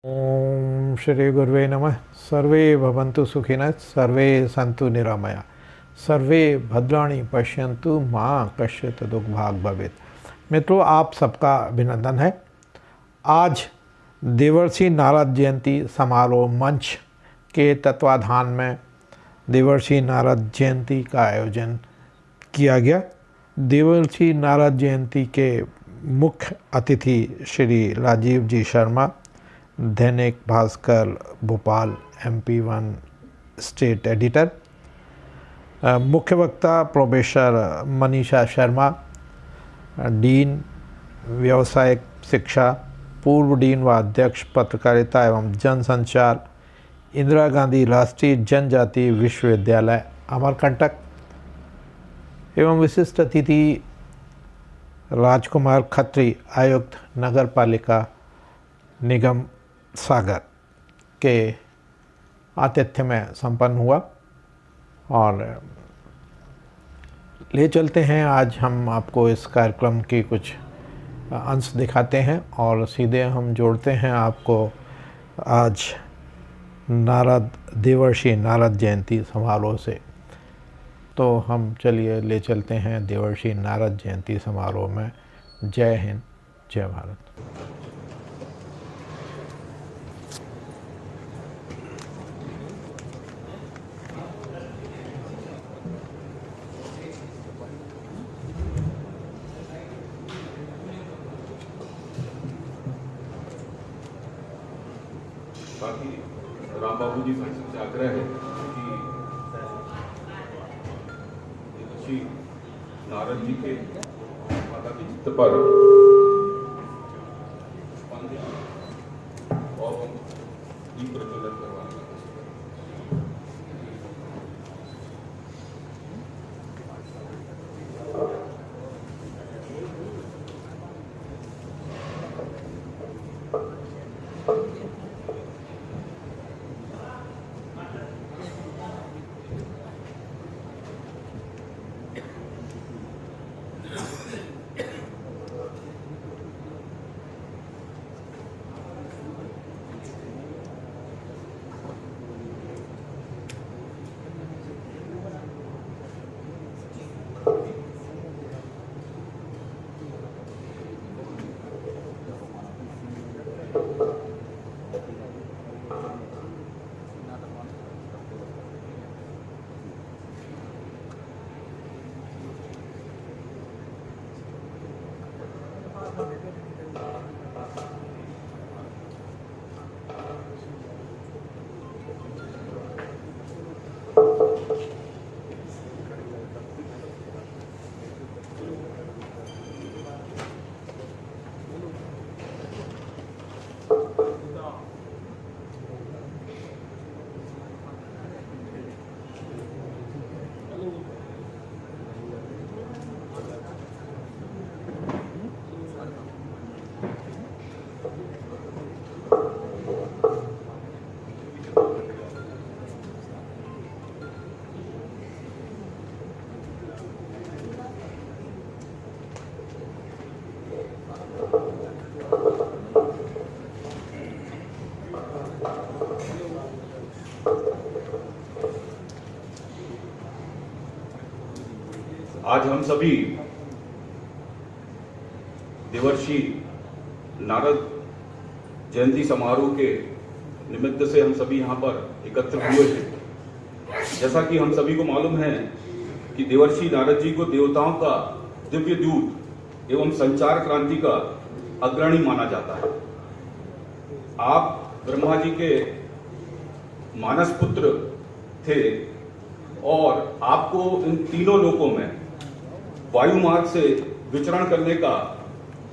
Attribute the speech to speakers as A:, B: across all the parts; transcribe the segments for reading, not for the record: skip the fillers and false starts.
A: ओम श्री गुरुवे नमः। सर्वे भवन्तु सुखिनः, सर्वे सन्तु निरामया, सर्वे भद्राणि पश्यन्तु माँ कश्चित् दुर्भाग् भवेत्। मित्रों, आप सबका अभिनंदन है। आज देवर्षि नारद जयंती समारोह मंच के तत्वाधान में देवर्षि नारद जयंती का आयोजन किया गया। देवर्षि नारद जयंती के मुख्य अतिथि श्री राजीव जी Sharma, Dainik Bhaskar Bhopal MP1 state editor, मुख्य वक्ता प्रोफेसर मनीषा शर्मा, डीन व्यावसायिक शिक्षा, पूर्व डीन व अध्यक्ष पत्रकारिता एवं जनसंचार, इंदिरा गांधी राष्ट्रीय जनजाति विश्वविद्यालय अमरकंटक, एवं विशिष्ट अतिथि राजकुमार खत्री, आयुक्त नगर पालिका निगम सागर के आतिथ्य में संपन्न हुआ। और ले चलते हैं, आज हम आपको इस कार्यक्रम की कुछ अंश दिखाते हैं और सीधे हम जोड़ते हैं आपको आज देवर्षि नारद जयंती समारोह से। तो हम चलिए ले चलते हैं देवर्षि नारद जयंती समारोह में। जय हिंद, जय भारत।
B: बाकी राम बाबू जी से आग्रह है कि श्री नारद जी के माता के चित्र पर और दीप प्रज्वलित करवाने का। आज हम सभी देवर्षि नारद जयंती समारोह के निमित्त से हम सभी यहाँ पर एकत्र हुए हैं। जैसा कि हम सभी को मालूम है कि देवर्षि नारद जी को देवताओं का दिव्य दूत एवं संचार क्रांति का अग्रणी माना जाता है। आप ब्रह्मा जी के मानस पुत्र थे और आपको इन तीनों लोकों में वायु मार्ग से विचरण करने का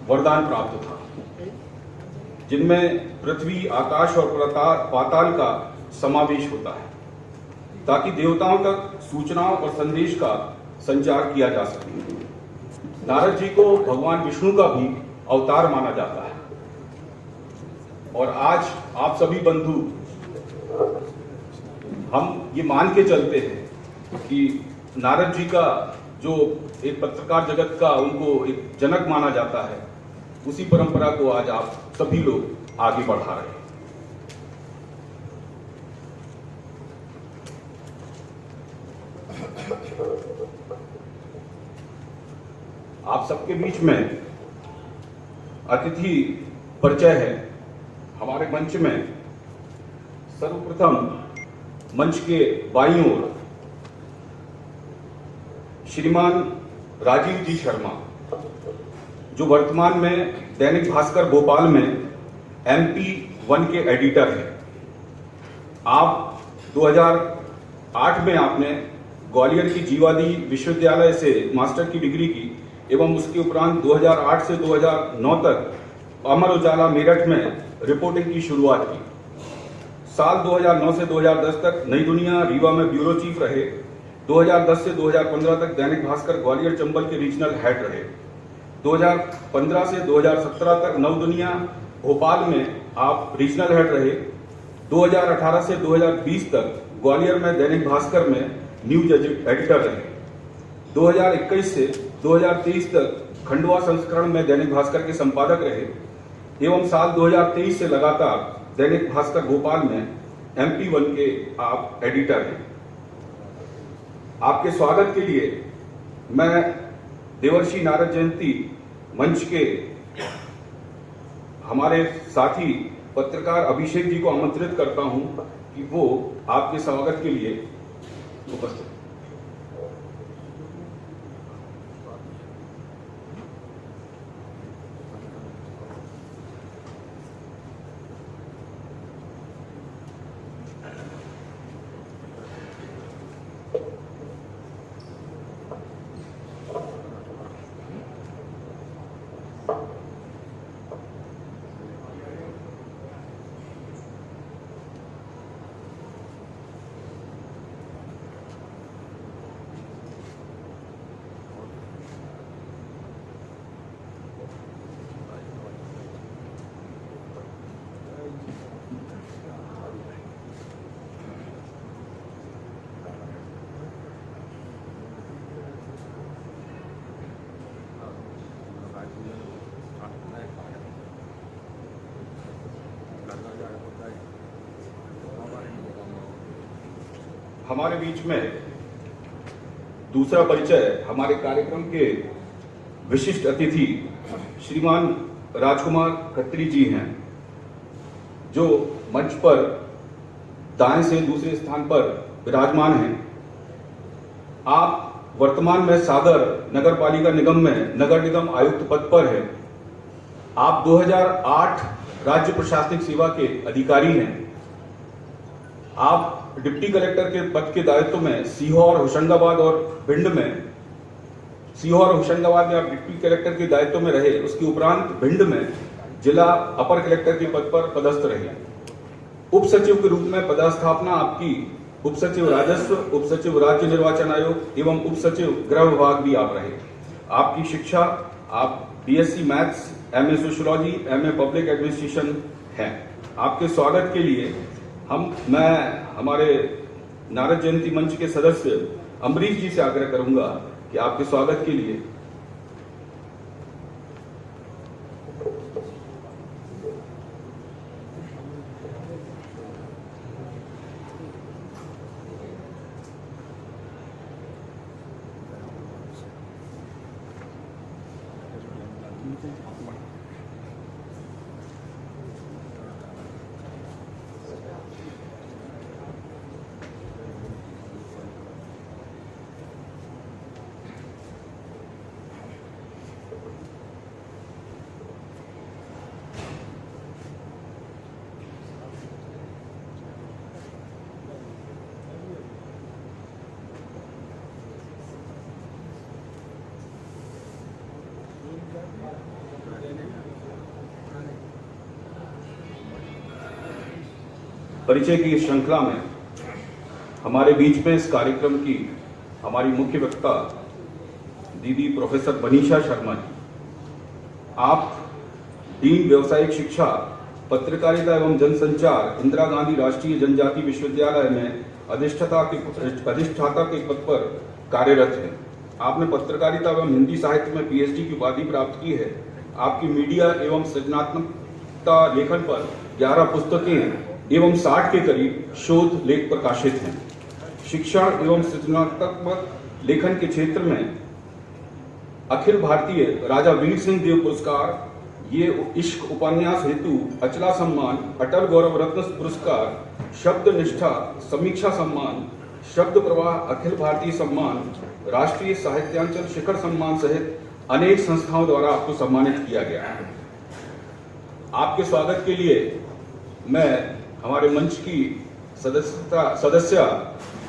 B: वरदान प्राप्त था, जिनमें पृथ्वी, आकाश और पाताल का समावेश होता है, ताकि देवताओं तक सूचनाओं और संदेश का संचार किया जा सके। नारद जी को भगवान विष्णु का भी अवतार माना जाता है। और आज आप सभी बंधु, हम ये मान के चलते हैं कि नारद जी का जो एक पत्रकार जगत का उनको एक जनक माना जाता है, उसी परंपरा को आज आप सभी लोग आगे बढ़ा रहे हैं। आप सबके बीच में अतिथि परिचय है। हमारे मंच में सर्वप्रथम मंच के बाईं ओर श्रीमान राजीव जी शर्मा, जो वर्तमान में दैनिक भास्कर भोपाल में MP 1 के एडिटर हैं। आप 2008 में आपने ग्वालियर की जीवादी विश्वविद्यालय से मास्टर की डिग्री की एवं उसके उपरांत 2008 से 2009 तक अमर उजाला मेरठ में रिपोर्टिंग की शुरुआत की। साल 2009 से 2010 तक नई दुनिया रीवा में ब्यूरो चीफ रहे। 2010 से 2015 तक दैनिक भास्कर ग्वालियर चंबल के रीजनल हेड रहे। 2015 से 2017 तक नव दुनिया भोपाल में आप रीजनल हेड रहे। 2018 से 2020 तक ग्वालियर में दैनिक भास्कर में न्यूज एडिटर रहे। 2021 से 2023 तक खंडवा संस्करण में दैनिक भास्कर के संपादक रहे एवं साल 2023 से लगातार दैनिक भास्कर भोपाल में MP 1 के आप एडिटर हैं। आपके स्वागत के लिए मैं देवर्षि नारद जयंती मंच के हमारे साथी पत्रकार अभिषेक जी को आमंत्रित करता हूं कि वो आपके स्वागत के लिए उपस्थित। हमारे बीच में दूसरा परिचय हमारे कार्यक्रम के विशिष्ट अतिथि श्रीमान राजकुमार खत्री जी हैं, जो मंच पर दाएं से दूसरे स्थान पर विराजमान हैं। आप वर्तमान में सागर नगर पालिका निगम में नगर निगम आयुक्त पद पर हैं। आप 2008 राज्य प्रशासनिक सेवा के अधिकारी हैं। आप डिप्टी कलेक्टर के पद के दायित्व में सीहोर, होशंगाबाद और भिंड में, सीहोर और होशंगाबाद में आप डिप्टी कलेक्टर के दायित्व में रहे। उसके उपरांत भिंड में जिला अपर कलेक्टर के पद पर पदस्थ रहे। उप सचिव के रूप में पदस्थापना आपकी उप सचिव राजस्व, उप सचिव राज्य निर्वाचन आयोग एवं उप सचिव गृह विभाग भी आप रहे। आपकी शिक्षा, आप BSc maths, MA sociology, MA public administration है। आपके स्वागत के लिए मैं हमारे नारद जयंती मंच के सदस्य अमरीश जी से आग्रह करूंगा कि आपके स्वागत के लिए परिचय की इस श्रृंखला में हमारे बीच में इस कार्यक्रम की हमारी मुख्य वक्ता दीदी प्रोफेसर मनीषा शर्मा जी। आप डीन व्यावसायिक शिक्षा, पत्रकारिता एवं जनसंचार, इंदिरा गांधी राष्ट्रीय जनजाति विश्वविद्यालय में अधिष्ठाता के पद पर कार्यरत हैं। आपने पत्रकारिता एवं हिंदी साहित्य में PhD की उपाधि प्राप्त की है। आपकी मीडिया एवं सृजनात्मकता लेखन पर 11 पुस्तकें एवं 60 के करीब शोध लेख प्रकाशित हैं। शिक्षण एवं सृजनात्मक लेखन के क्षेत्र में अखिल भारतीय राजा वीर सिंह देव पुरस्कार, ये इश्क उपन्यास हेतु अचला सम्मान, अटल गौरव रत्न पुरस्कार, शब्द निष्ठा समीक्षा सम्मान, शब्द प्रवाह अखिल भारतीय सम्मान, राष्ट्रीय साहित्यांचल शिखर सम्मान सहित अनेक संस्थाओं द्वारा आपको सम्मानित किया गया है। आपके स्वागत के लिए मैं हमारे मंच की सदस्य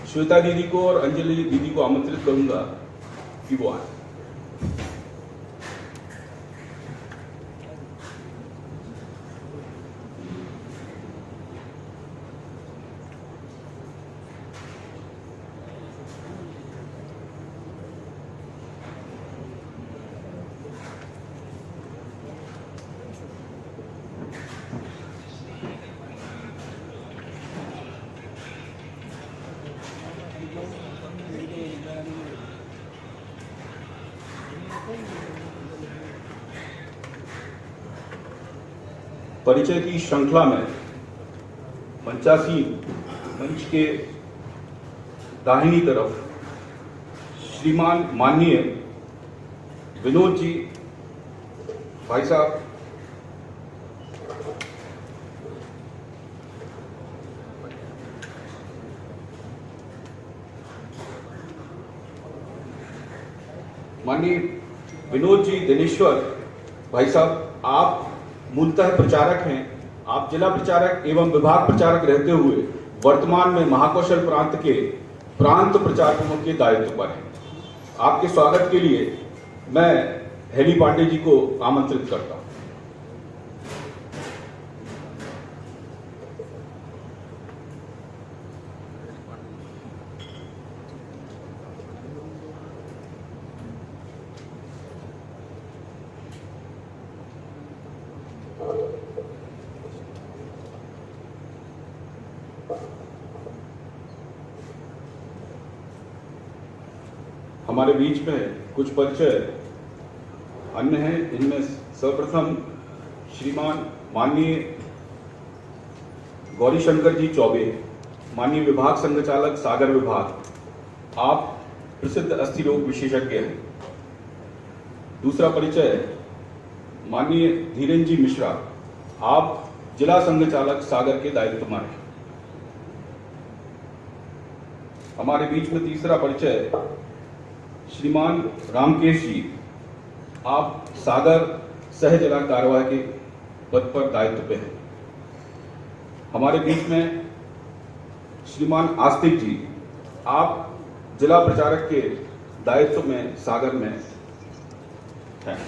B: श्वेता दीदी को और अंजलि दीदी को आमंत्रित करूंगा कि वो आए। परिचय की श्रृंखला में मंचासीन मंच के दाहिनी तरफ श्रीमान माननीय विनोद जी भाई साहब, माननीय विनोद जी दिनेश्वर भाई साहब, आप मूलतः प्रचारक हैं। आप जिला प्रचारक एवं विभाग प्रचारक रहते हुए वर्तमान में महाकौशल प्रांत के प्रांत प्रचार प्रमुख के दायित्व पर हैं। आपके स्वागत के लिए मैं हेली पांडे जी को आमंत्रित करता हूं। हमारे बीच में कुछ परिचय अन्य हैं। इनमें सर्वप्रथम श्रीमान माननीय गौरी शंकर जी चौबे, माननीय विभाग संघचालक सागर विभाग, आप प्रसिद्ध अस्थि रोग विशेषज्ञ हैं। दूसरा परिचय माननीय धीरेन्द्र जी मिश्रा, आप जिला संघचालक सागर के दायित्व में हैं। हमारे बीच में तीसरा परिचय श्रीमान रामकेश जी, आप सागर सह जिला कार्यवाही के पद पर दायित्व पे हैं। हमारे बीच में श्रीमान आस्तिक जी, आप जिला प्रचारक के दायित्व में सागर में हैं।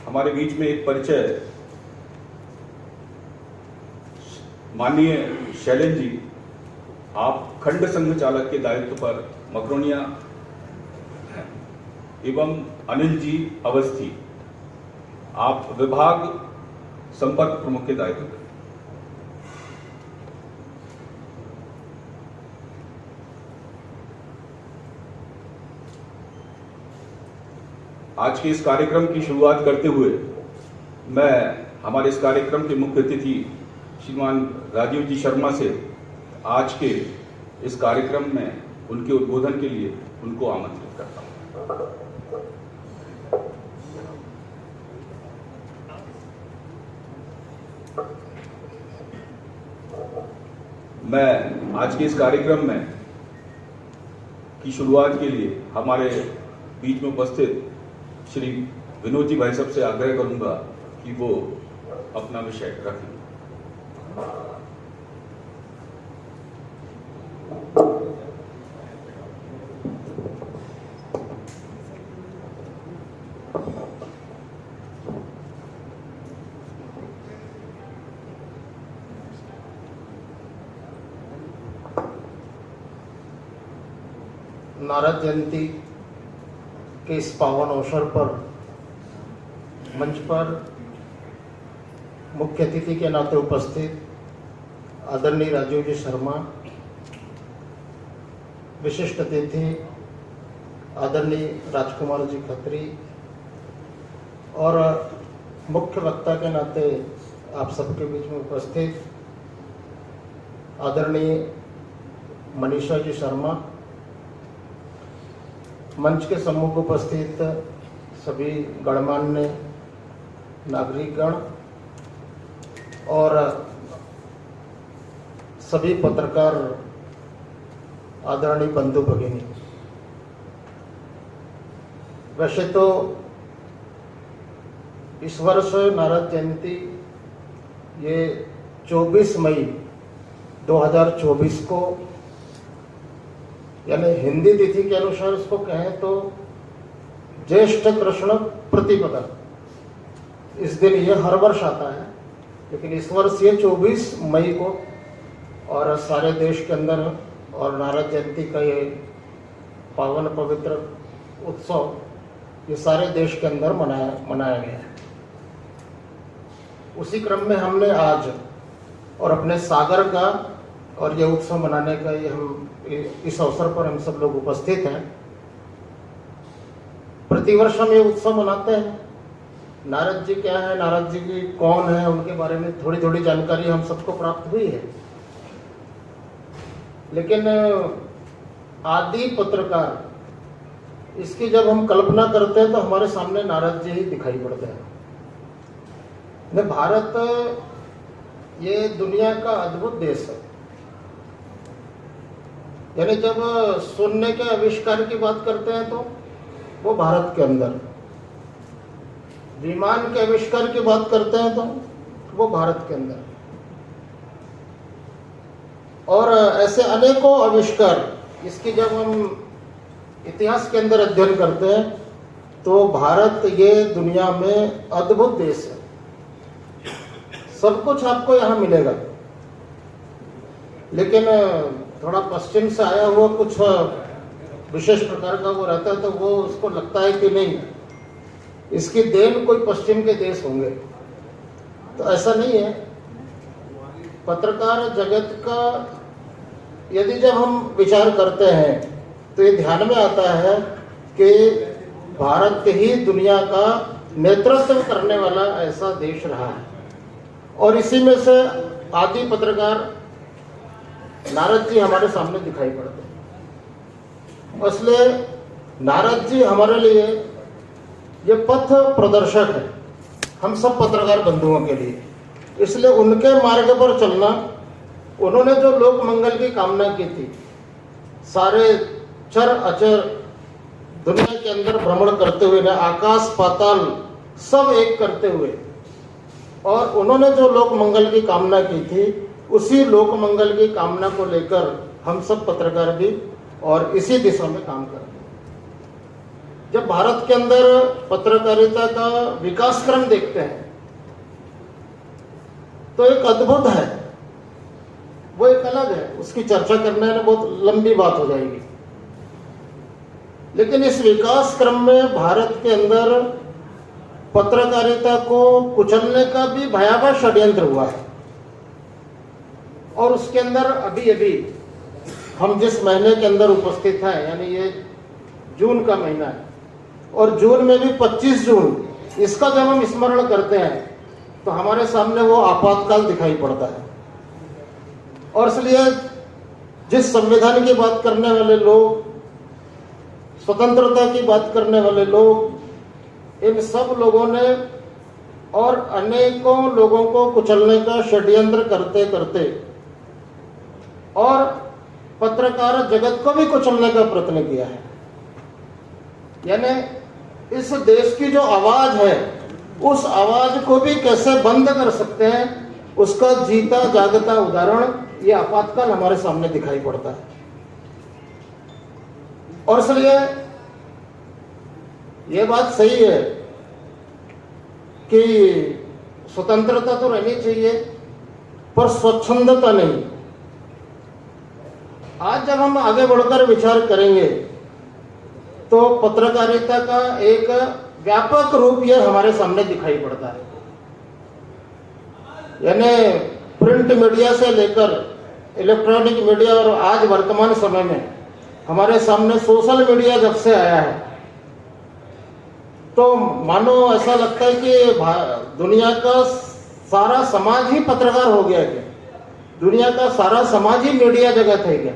B: हमारे बीच में एक परिचय माननीय शैलेंद्र जी, आप खंड संघ चालक के दायित्व पर मकरोनिया एवं अनिल जी अवस्थी, आप विभाग संपर्क प्रमुख के दायित्व पर। आज के इस कार्यक्रम की शुरुआत करते हुए मैं हमारे इस कार्यक्रम के मुख्य अतिथि श्रीमान राजीव जी शर्मा से आज के इस कार्यक्रम में उनके उद्बोधन के लिए उनको आमंत्रित करता हूं। मैं आज के इस कार्यक्रम में की शुरुआत के लिए हमारे बीच में उपस्थित श्री विनोद जी भाई साहब से आग्रह करूंगा कि वो अपना विषय रखें।
C: नारद जयंती के इस पावन अवसर पर मंच पर मुख्य अतिथि के नाते उपस्थित आदरणीय राजीव जी शर्मा, विशिष्ट अतिथि आदरणीय राजकुमार जी खत्री और मुख्य वक्ता के नाते आप सबके बीच में उपस्थित आदरणीय मनीषा जी शर्मा, मंच के सम्मुख उपस्थित सभी गणमान्य नागरिकगण और सभी पत्रकार आदरणीय बंधु भगिनी। वैसे तो इस वर्ष नारद जयंती ये 24 मई 2024 को, यानी हिंदी तिथि के अनुसार इसको कहें तो ज्येष्ठ कृष्ण प्रतिपदा, इस दिन ये हर वर्ष आता है, लेकिन इस वर्ष ये 24 मई को और सारे देश के अंदर और नारद जयंती का ये पावन पवित्र उत्सव ये सारे देश के अंदर मनाया गया है। उसी क्रम में हमने आज और अपने सागर का और ये उत्सव मनाने का ये हम इस अवसर पर हम सब लोग उपस्थित हैं। प्रतिवर्ष हम ये उत्सव मनाते हैं। नारद जी क्या है, नारद जी की कौन है, उनके बारे में थोड़ी थोड़ी जानकारी हम सबको प्राप्त हुई है, लेकिन आदि पत्रकार इसकी जब हम कल्पना करते हैं तो हमारे सामने नारद जी ही दिखाई पड़ते हैं। भारत ये दुनिया का अद्भुत देश है। यानी जब शून्य के आविष्कार की बात करते हैं तो वो भारत के अंदर, विमान के आविष्कार की बात करते हैं तो वो भारत के अंदर, और ऐसे अनेकों आविष्कार इसकी जब हम इतिहास के अंदर अध्ययन करते हैं तो भारत ये दुनिया में अद्भुत देश है। सब कुछ आपको यहाँ मिलेगा, लेकिन थोड़ा पश्चिम से आया हुआ कुछ विशेष प्रकार का वो रहता है तो वो उसको लगता है कि नहीं इसकी देन कोई पश्चिम के देश होंगे, तो ऐसा नहीं है। पत्रकार जगत का यदि जब हम विचार करते हैं तो ये ध्यान में आता है कि भारत ही दुनिया का नेतृत्व करने वाला ऐसा देश रहा है, और इसी में से आदि पत्रकार नारद जी हमारे सामने दिखाई पड़ते हैं। इसलिए नारद जी हमारे लिए ये पथ प्रदर्शक है हम सब पत्रकार बंधुओं के लिए। इसलिए उनके मार्ग पर चलना, उन्होंने जो लोक मंगल की कामना की थी, सारे चर अचर दुनिया के अंदर भ्रमण करते हुए, आकाश पाताल सब एक करते हुए, और उन्होंने जो लोक मंगल की कामना की थी उसी लोक मंगल की कामना को लेकर हम सब पत्रकार भी और इसी दिशा में काम करते हैं। जब भारत के अंदर पत्रकारिता का विकास क्रम देखते हैं तो एक अद्भुत है, वो एक अलग है, उसकी चर्चा करने में बहुत लंबी बात हो जाएगी। लेकिन इस विकास क्रम में भारत के अंदर पत्रकारिता को कुचलने का भी भयावह षड्यंत्र हुआ है, और उसके अंदर अभी अभी हम जिस महीने के अंदर उपस्थित हैं, यानी ये जून का महीना है, और जून में भी 25 जून इसका जब हम स्मरण करते हैं तो हमारे सामने वो आपातकाल दिखाई पड़ता है। और इसलिए जिस संविधान की बात करने वाले लोग, स्वतंत्रता की बात करने वाले लोग, इन सब लोगों ने और अनेकों लोगों को कुचलने का षड्यंत्र करते करते और पत्रकार जगत को भी कुचलने का प्रयत्न किया है। यानी इस देश की जो आवाज है उस आवाज को भी कैसे बंद कर सकते हैं, उसका जीता जागता उदाहरण ये आपातकाल हमारे सामने दिखाई पड़ता है। और इसलिए ये बात सही है कि स्वतंत्रता तो रहनी चाहिए पर स्वच्छंदता नहीं। आज जब हम आगे बढ़कर विचार करेंगे तो पत्रकारिता का एक व्यापक रूप यह हमारे सामने दिखाई पड़ता है। यानी प्रिंट मीडिया से लेकर इलेक्ट्रॉनिक मीडिया और आज वर्तमान समय में हमारे सामने सोशल मीडिया जब से आया है, तो मानो ऐसा लगता है कि दुनिया का सारा समाज ही पत्रकार हो गया क्या, दुनिया का सारा समाज ही मीडिया जगत है क्या।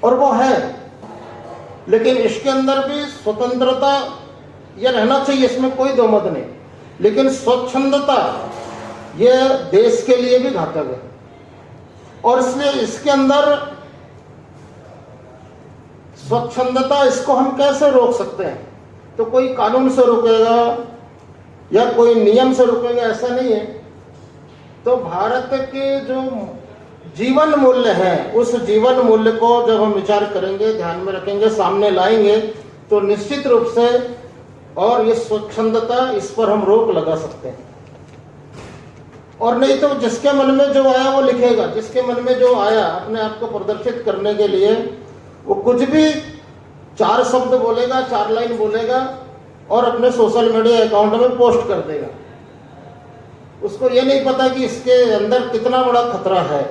C: और वो है, लेकिन इसके अंदर भी स्वतंत्रता ये रहना चाहिए, इसमें कोई दो मत नहीं, लेकिन स्वच्छंदता ये देश के लिए भी घातक है। और इसलिए इसके अंदर स्वच्छंदता, इसको हम कैसे रोक सकते हैं? तो कोई कानून से रोकेगा या कोई नियम से रोकेगा ऐसा नहीं है। तो भारत के जो जीवन मूल्य हैं, उस जीवन मूल्य को जब हम विचार करेंगे, ध्यान में रखेंगे, सामने लाएंगे, तो निश्चित रूप से और ये स्वच्छंदता, इस पर हम रोक लगा सकते हैं। और नहीं तो जिसके मन में जो आया वो लिखेगा, जिसके मन में जो आया अपने आप को प्रदर्शित करने के लिए वो कुछ भी 4 शब्द बोलेगा, 4 लाइन बोलेगा और अपने सोशल मीडिया अकाउंट में पोस्ट कर देगा। उसको ये नहीं पता कि इसके अंदर कितना बड़ा खतरा है,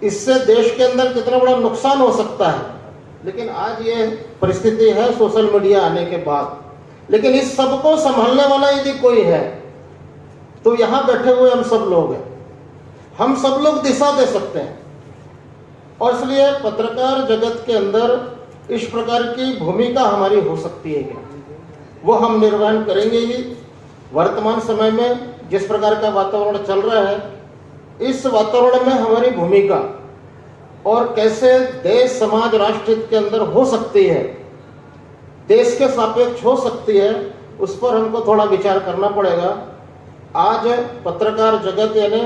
C: इससे देश के अंदर कितना बड़ा नुकसान हो सकता है। लेकिन आज ये परिस्थिति है सोशल मीडिया आने के बाद। लेकिन इस सब को संभालने वाला यदि कोई है तो यहाँ बैठे हुए हम सब लोग हैं, हम सब लोग दिशा दे सकते हैं। और इसलिए पत्रकार जगत के अंदर इस प्रकार की भूमिका हमारी हो सकती है, वो हम निर्वहन करेंगे ही। वर्तमान समय में जिस प्रकार का वातावरण चल रहा है, इस वातावरण में हमारी भूमिका और कैसे देश, समाज, राष्ट्र के अंदर हो सकती है, देश के सापेक्ष हो सकती है, उस पर हमको थोड़ा विचार करना पड़ेगा। आज पत्रकार जगत यानी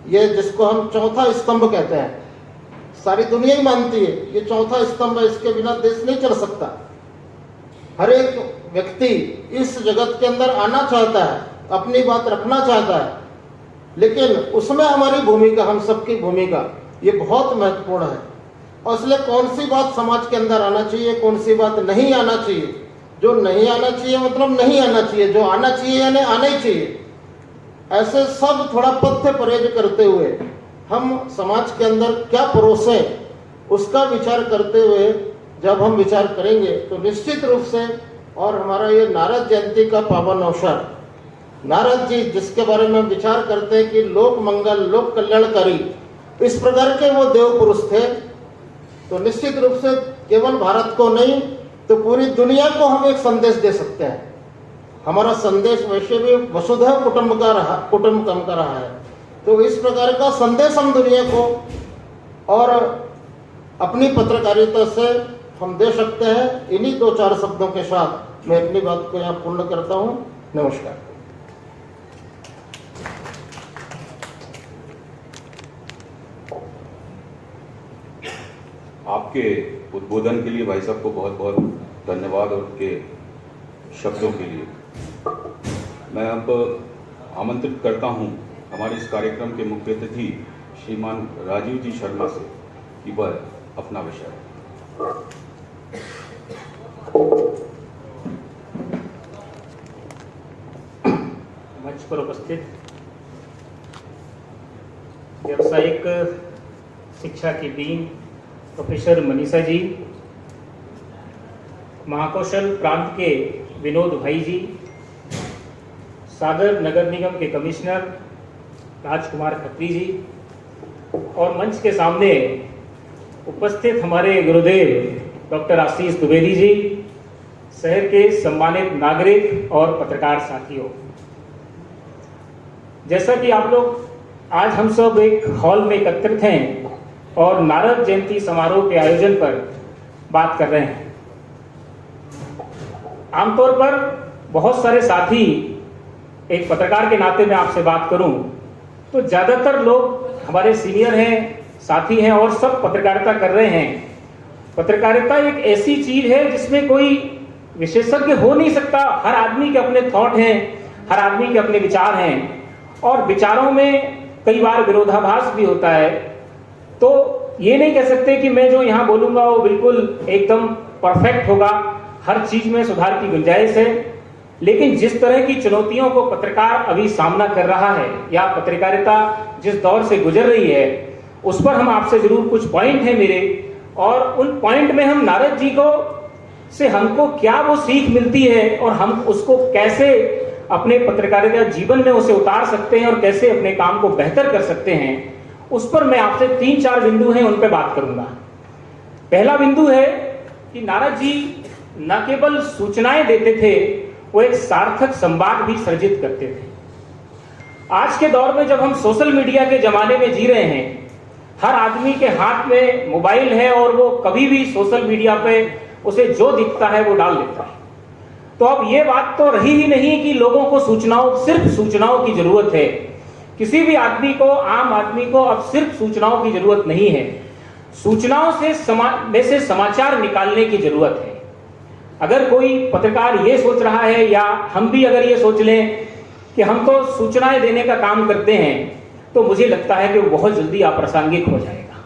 C: ये जिसको हम चौथा स्तंभ कहते हैं, सारी दुनिया ही मानती है ये चौथा स्तंभ है, इसके बिना देश नहीं चल सकता। हर एक व्यक्ति इस जगत के अंदर आना चाहता है, अपनी बात रखना चाहता है, लेकिन उसमें हमारी भूमिका, हम सबकी भूमिका ये बहुत महत्वपूर्ण है। और इसलिए कौन सी बात समाज के अंदर आना चाहिए, कौन सी बात नहीं आना चाहिए, जो नहीं आना चाहिए मतलब नहीं आना चाहिए, जो आना चाहिए यानी आना ही चाहिए, ऐसे सब थोड़ा पथ्य परहेज करते हुए हम समाज के अंदर क्या परोसे उसका विचार करते हुए जब हम विचार करेंगे तो निश्चित रूप से। और हमारा ये नारद जयंती का पावन अवसर, नारद जी जिसके बारे में विचार करते हैं कि लोक मंगल, लोक कल्याणकारी, इस प्रकार के वो देव पुरुष थे। तो निश्चित रूप से केवल भारत को नहीं तो पूरी दुनिया को हम एक संदेश दे सकते हैं। हमारा संदेश वैसे भी वसुधैव कुटुंबकम का रहा है, तो इस प्रकार का संदेश हम दुनिया को और अपनी पत्रकारिता से हम दे सकते हैं। इन्हीं 2-4 शब्दों के साथ मैं अपनी बात को यहाँ पूर्ण करता हूँ। नमस्कार।
B: आपके उद्बोधन के लिए भाई साहब को बहुत बहुत धन्यवाद और उनके शब्दों के लिए। मैं अब आमंत्रित करता हूं हमारे इस कार्यक्रम के मुख्य अतिथि श्रीमान राजीव जी शर्मा से कि वह अपना विषय
D: मंच पर उपस्थित व्यावसायिक शिक्षा की डीन प्रोफेसर मनीषा जी, महाकौशल प्रांत के विनोद भाई जी, सागर नगर निगम के कमिश्नर राजकुमार खत्री जी और मंच के सामने उपस्थित हमारे गुरुदेव डॉक्टर आशीष द्विवेदी जी, शहर के सम्मानित नागरिक और पत्रकार साथियों, जैसा कि आप लोग आज हम सब एक हॉल में एकत्रित हैं और नारद जयंती समारोह के आयोजन पर बात कर रहे हैं। आमतौर पर बहुत सारे साथी, एक पत्रकार के नाते मैं आपसे बात करूं तो ज्यादातर लोग हमारे सीनियर हैं, साथी हैं और सब पत्रकारिता कर रहे हैं। पत्रकारिता एक ऐसी चीज है जिसमें कोई विशेषज्ञ हो नहीं सकता। हर आदमी के अपने थॉट हैं, हर आदमी के अपने विचार हैं और विचारों में कई बार विरोधाभास भी होता है। तो ये नहीं कह सकते कि मैं जो यहाँ बोलूंगा वो बिल्कुल एकदम परफेक्ट होगा। हर चीज में सुधार की गुंजाइश है। लेकिन जिस तरह की चुनौतियों को पत्रकार अभी सामना कर रहा है या पत्रकारिता जिस दौर से गुजर रही है, उस पर हम आपसे जरूर कुछ पॉइंट हैं मेरे, और उन पॉइंट में हम नारद जी को से हमको क्या वो सीख मिलती है और हम उसको कैसे अपने पत्रकारिता जीवन में उसे उतार सकते हैं और कैसे अपने काम को बेहतर कर सकते हैं, उस पर मैं आपसे 3-4 बिंदु हैं उन पर बात करूंगा। पहला बिंदु है कि नारद जी न केवल सूचनाएं देते थे, वो एक सार्थक संवाद भी सृजित करते थे। आज के दौर में जब हम सोशल मीडिया के जमाने में जी रहे हैं, हर आदमी के हाथ में मोबाइल है और वो कभी भी सोशल मीडिया पे उसे जो दिखता है वो डाल देता है। तो अब ये बात तो रही ही नहीं कि लोगों को सिर्फ सूचनाओं की जरूरत है। किसी भी आदमी को, आम आदमी को अब सिर्फ सूचनाओं की जरूरत नहीं है, सूचनाओं से समाचार निकालने की जरूरत है। अगर कोई पत्रकार ये सोच रहा है या हम भी अगर ये सोच लें कि हम तो सूचनाएं देने का काम करते हैं, तो मुझे लगता है कि वो बहुत जल्दी अप्रासंगिक हो जाएगा।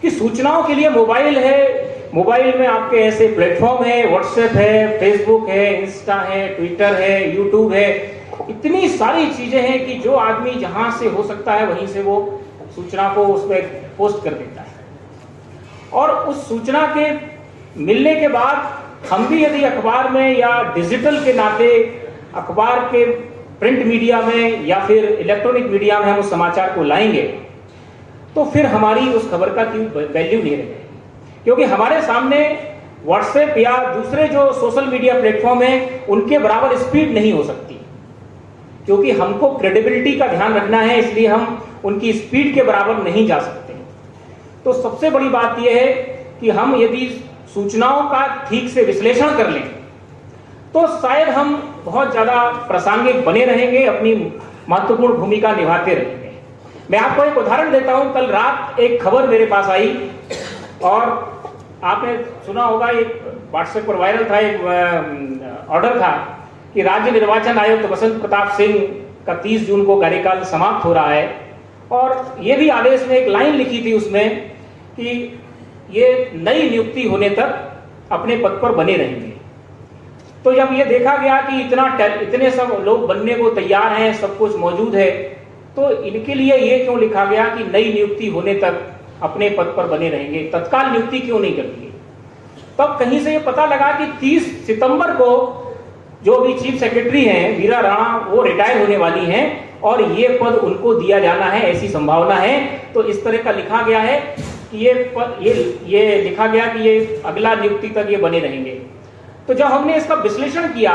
D: कि सूचनाओं के लिए मोबाइल है, मोबाइल में आपके ऐसे प्लेटफॉर्म है, व्हाट्सएप है, फेसबुक है, इंस्टा है, ट्विटर है, यूट्यूब है, इतनी सारी चीजें हैं कि जो आदमी जहां से हो सकता है वहीं से वो सूचना को उस पर पोस्ट कर देता है। और उस सूचना के मिलने के बाद हम भी यदि अखबार में या डिजिटल के नाते अखबार के प्रिंट मीडिया में या फिर इलेक्ट्रॉनिक मीडिया में हम उस समाचार को लाएंगे, तो फिर हमारी उस खबर का वैल्यू नहीं रहेगी। क्योंकि हमारे सामने व्हाट्सएप या दूसरे जो सोशल मीडिया प्लेटफॉर्म है, उनके बराबर स्पीड नहीं हो सकती, क्योंकि हमको क्रेडिबिलिटी का ध्यान रखना है, इसलिए हम उनकी स्पीड के बराबर नहीं जा सकते। तो सबसे बड़ी बात यह है कि हम यदि सूचनाओं का ठीक से विश्लेषण कर लें, तो शायद हम बहुत ज्यादा प्रासंगिक बने रहेंगे, अपनी महत्वपूर्ण भूमिका निभाते रहेंगे। मैं आपको एक उदाहरण देता हूं। कल रात एक खबर मेरे पास आई और आपने सुना होगा, एक व्हाट्सएप पर वायरल था, एक ऑर्डर था कि राज्य निर्वाचन आयुक्त बसंत प्रताप सिंह का 30 जून को कार्यकाल समाप्त हो रहा है, और ये भी आदेश में एक लाइन लिखी थी उसमें कि ये नई नियुक्ति होने तक अपने पद पर बने रहेंगे। तो जब ये देखा गया कि इतने सब लोग बनने को तैयार हैं, सब कुछ मौजूद है, तो इनके लिए ये क्यों लिखा गया कि नई नियुक्ति होने तक अपने पद पर बने रहेंगे, तत्काल नियुक्ति क्यों नहीं कर दी? तब कहीं से ये पता लगा कि 30 सितंबर को जो भी चीफ सेक्रेटरी हैं वीरा राणा, वो रिटायर होने वाली हैं और ये पद उनको दिया जाना है, ऐसी संभावना है। तो इस तरह का लिखा गया है कि ये लिखा गया कि ये अगला नियुक्ति तक ये बने रहेंगे। तो जब हमने इसका विश्लेषण किया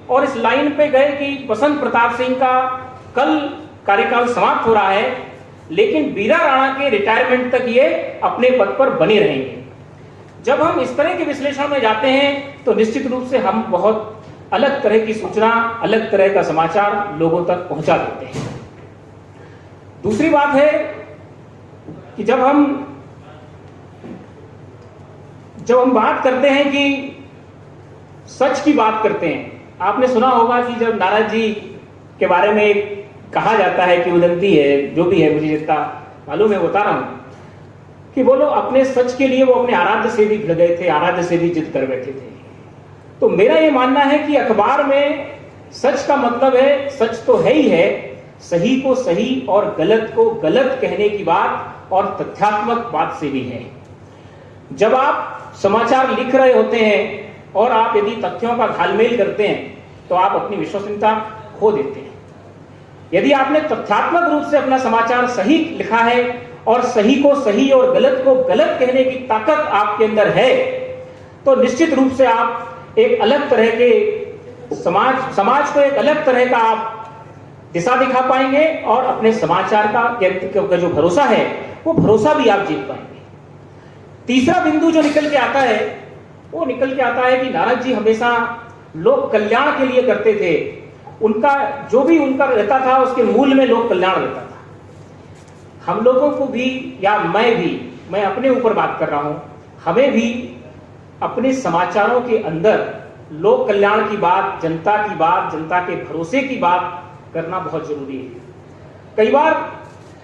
D: और इस लाइन पे गए कि बसंत प्रताप सिंह का कल कार्यकाल समाप्त हो रहा है, लेकिन वीरा राणा के रिटायरमेंट तक ये अपने पद पर बने रहेंगे। जब हम इस तरह के विश्लेषण में जाते हैं तो निश्चित रूप से हम बहुत अलग तरह की सूचना, अलग तरह का समाचार लोगों तक पहुंचा देते हैं। दूसरी बात है कि जब हम बात करते हैं कि सच की बात करते हैं, आपने सुना होगा कि जब नारद जी के बारे में कहा जाता है कि उदंती है, जो भी है, मुझे जितना मालूम है बता रहा हूं, कि वो लोग अपने सच के लिए वो अपने आराध्य से भी भिड़ गए थे, आराध्य से भी जिद कर बैठे थे। तो मेरा ये मानना है कि अखबार में सच का मतलब है, सच तो है ही है, सही को सही और गलत को गलत कहने की बात और तथ्यात्मक बात से भी है। जब आप समाचार लिख रहे होते हैं और आप यदि तथ्यों का घालमेल करते हैं तो आप अपनी विश्वसनीयता खो देते हैं। यदि आपने तथ्यात्मक रूप से अपना समाचार सही लिखा है और सही को सही और गलत को गलत कहने की ताकत आपके अंदर है, तो निश्चित रूप से आप एक अलग तरह के समाज को एक अलग तरह का आप दिशा दिखा पाएंगे और अपने समाचार का जो भरोसा है वो भरोसा भी आप जीत पाएंगे। तीसरा बिंदु जो निकल के आता है वो निकल के आता है कि नारद जी हमेशा लोक कल्याण के लिए करते थे। उनका जो भी उनका रहता था उसके मूल में लोक कल्याण रहता था। हम लोगों को भी, या मैं अपने ऊपर बात कर रहा हूं, हमें भी अपने समाचारों के अंदर लोक कल्याण की बात, जनता की बात, जनता के भरोसे की बात करना बहुत जरूरी है। कई बार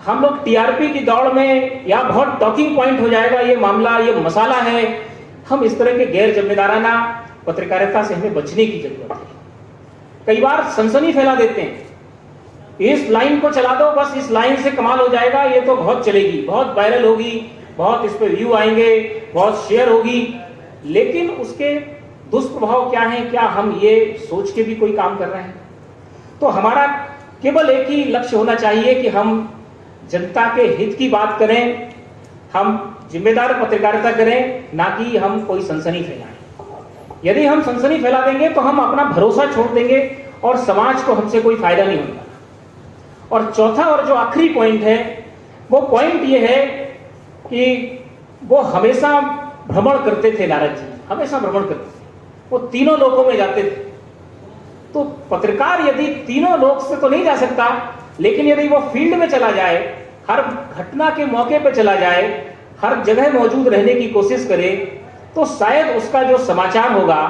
D: हम लोग टीआरपी की दौड़ में, या बहुत टॉकिंग पॉइंट हो जाएगा ये मामला, ये मसाला है, हम इस तरह के गैर जिम्मेदाराना पत्रकारिता से हमें बचने की जरूरत है। कई बार सनसनी फैला देते हैं, इस लाइन को चला दो, बस इस लाइन से कमाल हो जाएगा, ये तो बहुत चलेगी, बहुत वायरल होगी, बहुत इस पे व्यू आएंगे, बहुत शेयर होगी, लेकिन उसके दुष्प्रभाव क्या है, क्या हम ये सोच के भी कोई काम कर रहे हैं? तो हमारा केवल एक ही लक्ष्य होना चाहिए कि हम जनता के हित की बात करें, हम जिम्मेदार पत्रकारिता करें, ना कि हम कोई सनसनी फैलाएं। यदि हम सनसनी फैला देंगे तो हम अपना भरोसा छोड़ देंगे और समाज को हमसे कोई फायदा नहीं होगा। और चौथा और जो आखिरी पॉइंट है, वो पॉइंट ये है कि वो हमेशा भ्रमण करते थे, नारद जी हमेशा भ्रमण करते थे, वो तीनों लोकों में जाते थे। तो पत्रकार यदि तीनों लोक से तो नहीं जा सकता, लेकिन यदि वो फील्ड में चला जाए, हर घटना के मौके पर चला जाए, हर जगह मौजूद रहने की कोशिश करे, तो शायद उसका जो समाचार होगा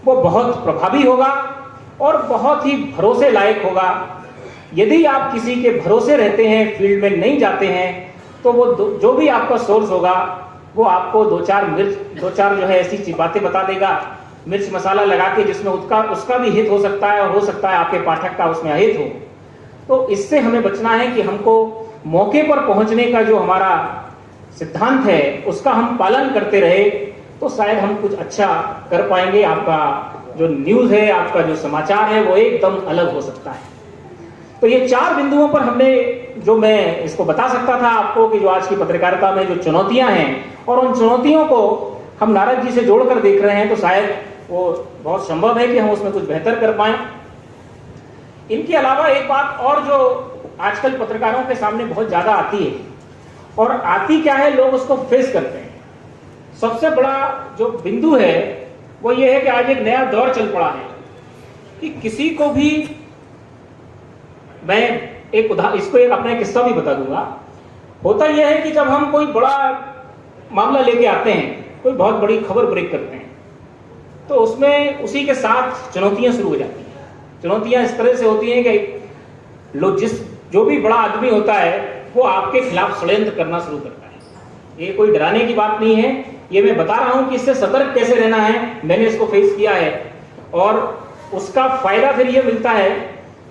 D: वो बहुत प्रभावी होगा और बहुत ही भरोसे लायक होगा। यदि आप किसी के भरोसे रहते हैं, फील्ड में नहीं जाते हैं, तो वो जो भी आपका सोर्स होगा वो आपको दो चार जो है ऐसी बातें बता देगा, मिर्च मसाला लगा के, जिसमें उसका भी हित हो सकता है और हो सकता है आपके पाठक का उसमें अहित हो। तो इससे हमें बचना है कि हमको मौके पर पहुंचने का जो हमारा सिद्धांत है उसका हम पालन करते रहे, तो शायद हम कुछ अच्छा कर पाएंगे। आपका जो न्यूज़ है, आपका जो समाचार है, वो एकदम अलग हो सकता है। तो ये 4 बिंदुओं पर हमने जो मैं इसको बता सकता था आपको कि जो आज की पत्रकारिता में जो चुनौतियां हैं, और उन चुनौतियों को हम नारद जी से जोड़कर देख रहे हैं, तो शायद वो बहुत संभव है कि हम उसमें कुछ बेहतर कर पाएं। इनके अलावा एक बात और जो आजकल पत्रकारों के सामने बहुत ज्यादा आती है, और आती क्या है, लोग उसको फेस करते हैं। सबसे बड़ा जो बिंदु है वो ये है कि आज एक नया दौर चल पड़ा है कि किसी को भी, मैं इसको एक अपना किस्सा भी बता दूंगा। होता यह है कि जब हम कोई बड़ा मामला लेके आते हैं, कोई बहुत बड़ी खबर ब्रेक करते हैं, तो उसमें उसी के साथ चुनौतियां शुरू हो जाती हैं। चुनौतियां इस तरह से होती हैं कि जो भी बड़ा आदमी होता है वो आपके खिलाफ षड्यंत्र करना शुरू करता है। ये कोई डराने की बात नहीं है, ये मैं बता रहा हूं कि इससे सतर्क कैसे रहना है। मैंने इसको फेस किया है और उसका फायदा फिर ये मिलता है